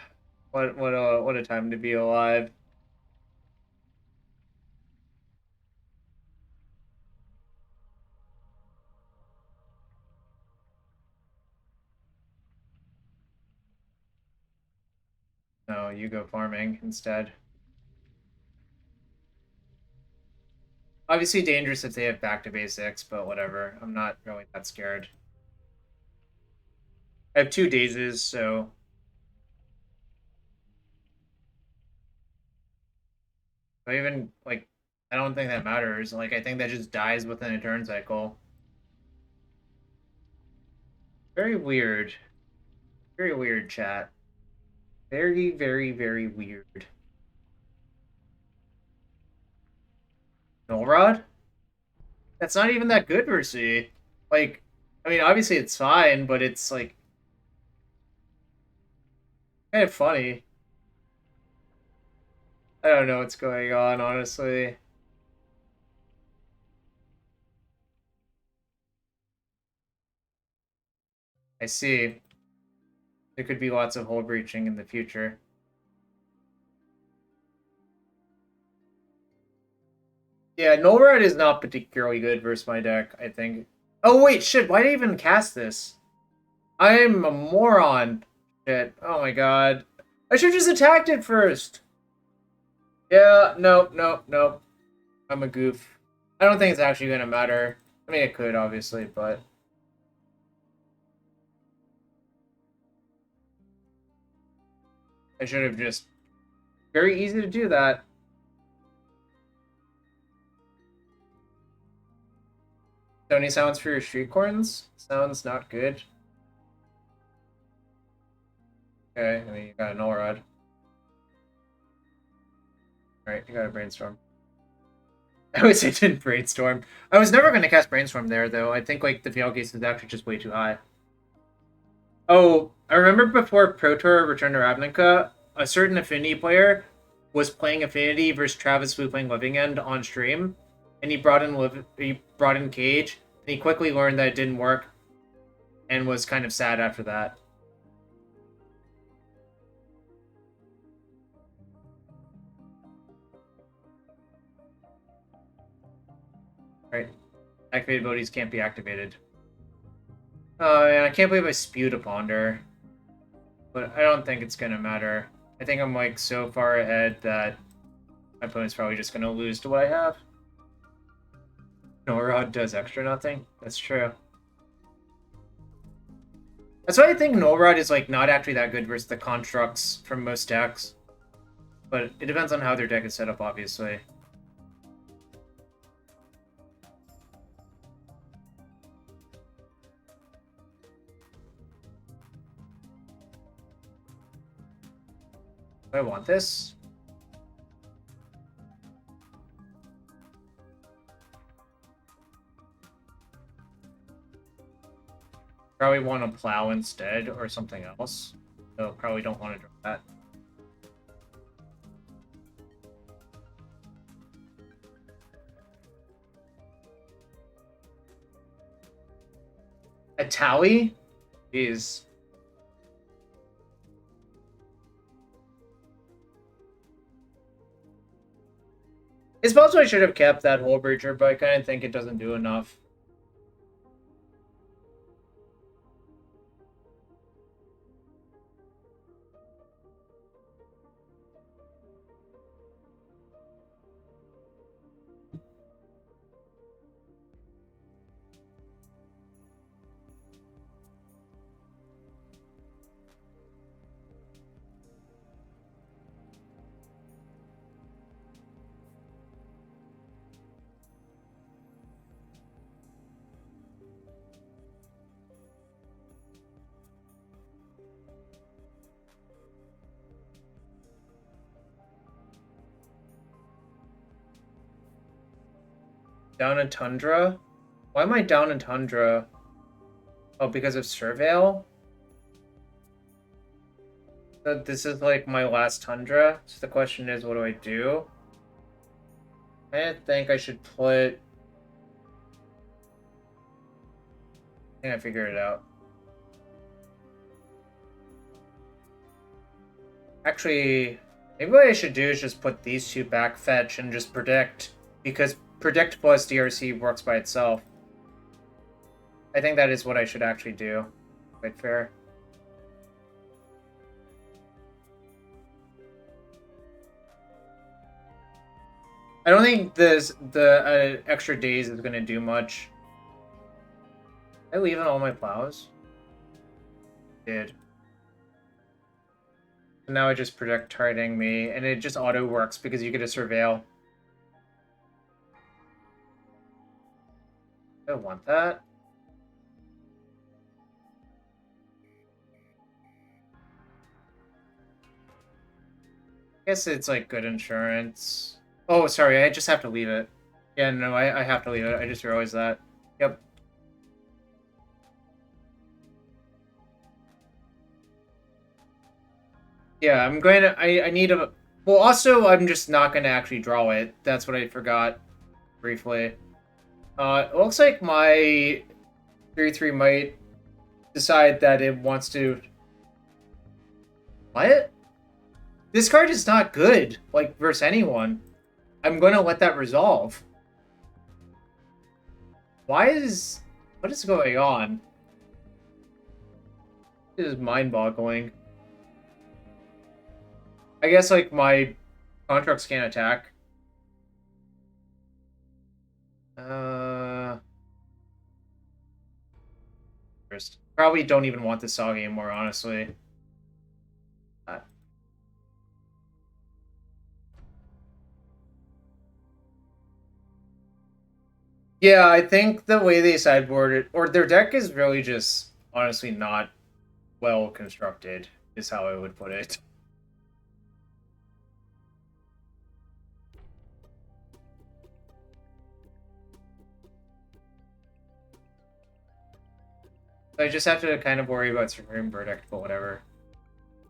a time to be alive. No, you go farming instead. Obviously dangerous if they have back to basics, but whatever. I'm not really that scared. I have 2 dazes, so... I even, like, I don't think that matters. Like, I think that just dies within a turn cycle. Very weird. Very weird, chat. Very, very, very weird. Null Rod? That's not even that good, Mercy. Like, I mean, obviously it's fine, but it's, like, kind of funny. I don't know what's going on, honestly. I see. There could be lots of hole breaching in the future. Yeah, Null Rod is not particularly good versus my deck, I think. Oh, wait, shit, why did I even cast this? I'm a moron. Shit, oh my god. I should have just attacked it first. Yeah, nope, nope, nope. I'm a goof. I don't think it's actually going to matter. I mean, it could, obviously, but... I should have just... Very easy to do that. Tony sounds for your street corns? Sounds not good. Okay, I mean, you got a null rod. Alright, you got a brainstorm. I always say didn't brainstorm. I was never going to cast brainstorm there, though. I think, like, the fail case is actually just way too high. Oh, I remember before Pro Tour Return to Ravnica, a certain Affinity player was playing Affinity versus Travis Wu playing Living End on stream, and he brought in Cage, and he quickly learned that it didn't work, and was kind of sad after that. Right. Activated abilities can't be activated. Oh, man, I can't believe I spewed a Ponder. But I don't think it's gonna matter. I think I'm, like, so far ahead that my opponent's probably just gonna lose to what I have. Null-Rod does extra nothing. That's true. That's why I think Null-Rod is, like, not actually that good versus the constructs from most decks. But it depends on how their deck is set up, obviously. Do I want this? Probably want to plow instead or something else. So probably don't want to draw that. A Tally is... I suppose I should have kept that Hull Breacher, but I kind of think it doesn't do enough. Down in Tundra? Why am I down in Tundra? Oh, because of Surveil? This is like my last Tundra, so the question is, what do I do? I think I should put... I think I figured it out. Actually, maybe what I should do is just put these two back fetch and just predict, because predict plus DRC works by itself. I think that is what I should actually do. Quite fair. I don't think the extra days is going to do much. Did I leave in all my plows? Did. Now I just predict targeting me, and it just auto works because you get a surveil. I don't want that. I guess it's like good insurance. Oh, sorry, I just have to leave it. Yeah, no, I have to leave it. I just realized that. Yep. Yeah, I'm going to... I need a... Well, also, I'm just not going to actually draw it. That's what I forgot briefly. It looks like my 3/3 might decide that it wants to... What? This card is not good, like, versus anyone. I'm going to let that resolve. Why is... What is going on? This is mind-boggling. I guess, like, my constructs can't attack. First. Probably don't even want the Saga anymore, honestly. Yeah, I think the way they sideboarded, or their deck is really just honestly not well constructed, is how I would put it. I just have to kind of worry about Supreme Verdict, but whatever.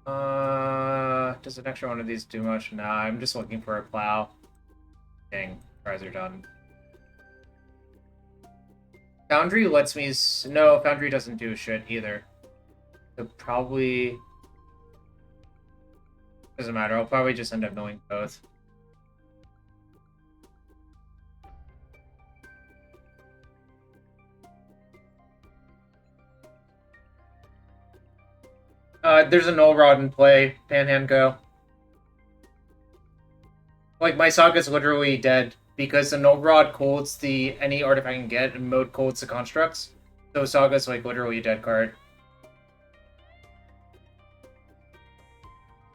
Does an extra one of these do much? Nah, I'm just looking for a plow. Dang, tries are done. Foundry lets me... No, Foundry doesn't do shit either. So probably... Doesn't matter, I'll probably just end up knowing both. There's a null rod in play. Panhand go. Like, my Saga's literally dead because the null rod colds the any artifact I can get and mode colds the constructs. So Saga's like literally a dead card.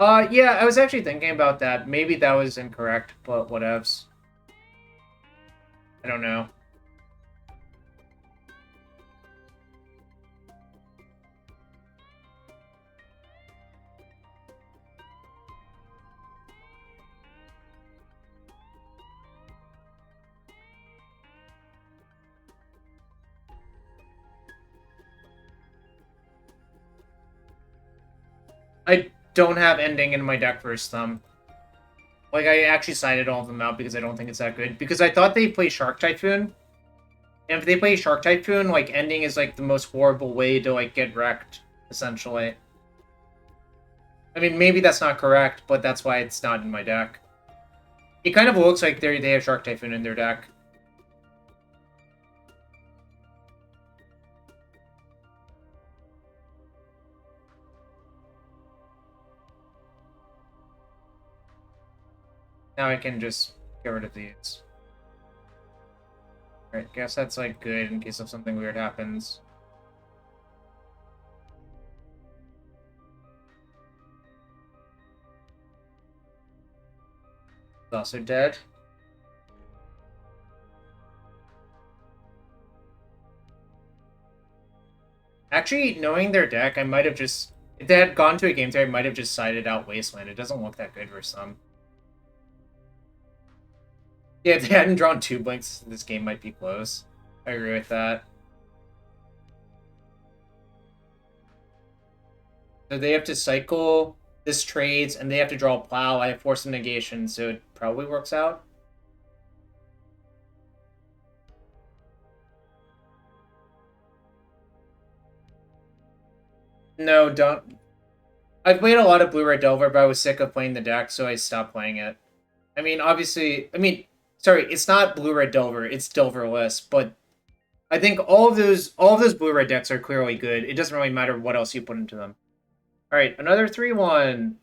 Yeah, I was actually thinking about that. Maybe that was incorrect, but whatevs. I don't know. I don't have ending in my deck first thumb. Like, I actually sided all of them out because I don't think it's that good. Because I thought they play Shark Typhoon. And if they play Shark Typhoon, like, ending is, like, the most horrible way to, like, get wrecked, essentially. I mean, maybe that's not correct, but that's why it's not in my deck. It kind of looks like they have Shark Typhoon in their deck. Now I can just get rid of these. Alright, guess that's, like, good in case of something weird happens. It's also dead. Actually, knowing their deck, I might have just... If they had gone to a game there, I might have just sided out Wasteland. It doesn't look that good for some. Yeah, if they hadn't drawn 2 blinks, this game might be close. I agree with that. So they have to cycle this trades, and they have to draw a plow. I have Force of Negation, so it probably works out. No, don't. I've played a lot of Blue-Red Delver, but I was sick of playing the deck, so I stopped playing it. I mean, obviously... I mean, sorry, it's not Blue-Red Delver, it's Delverless, but I think all of those Blue-Red decks are clearly good. It doesn't really matter what else you put into them. Alright, another 3-1.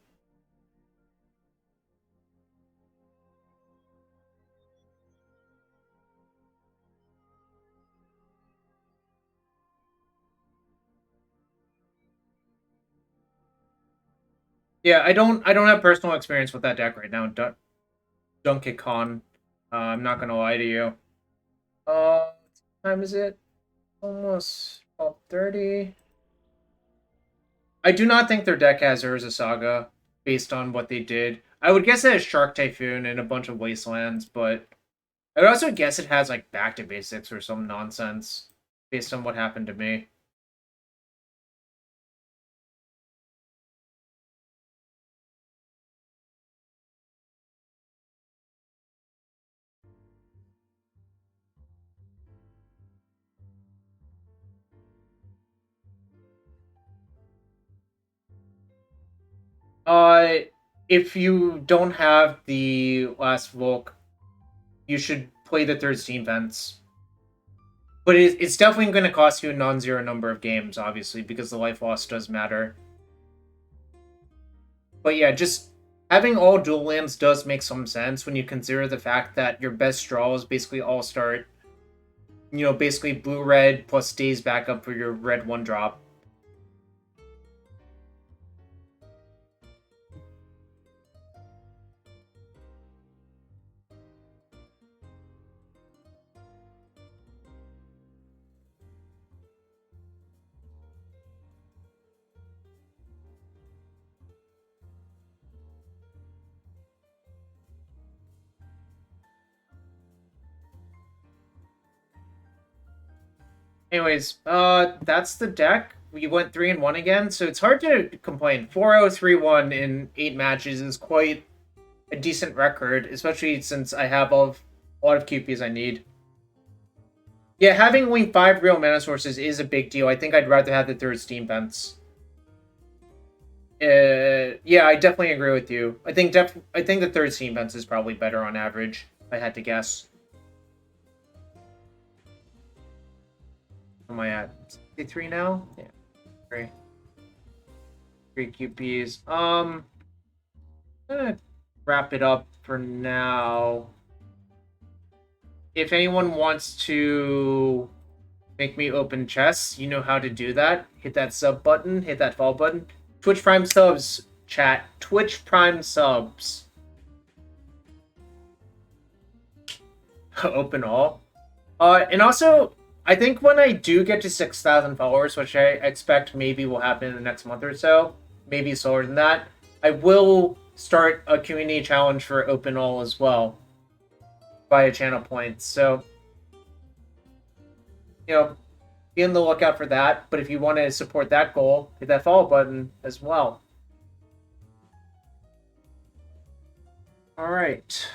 Yeah, I don't have personal experience with that deck right now. Don't get con. I'm not gonna lie to you. What time is it? Almost 12:30. I do not think their deck has Urza Saga based on what they did. I would guess it has Shark Typhoon and a bunch of Wastelands, but I would also guess it has like Back to Basics or some nonsense based on what happened to me. Uh, if you don't have the last Volk, you should play the third Steam Vents. But it's definitely going to cost you a non-zero number of games, obviously, because the life loss does matter. But yeah, just having all dual lands does make some sense when you consider the fact that your best draws basically all start You know, basically blue-red plus stays back up for your red 1-drop. Anyways, that's the deck. We went 3-1 again, so it's hard to complain. 4-0-3-1 in 8 matches is quite a decent record, especially since I have a lot of QPs I need. Yeah, having only 5 real mana sources is a big deal. I think I'd rather have the 3rd Steam Vents. Yeah, I definitely agree with you. I think the 3rd Steam Vents is probably better on average, if I had to guess. Am I at 63 now? Yeah. 3 QPs. I'm gonna wrap it up for now. If anyone wants to make me open chests, you know how to do that. Hit that sub button, hit that follow button. Twitch Prime subs, chat. Twitch Prime subs. Open all. And also, I think when I do get to 6,000 followers, which I expect maybe will happen in the next month or so, maybe slower than that, I will start a community challenge for open all as well via channel points. So, you know, be on the lookout for that. But if you want to support that goal, hit that follow button as well. All right.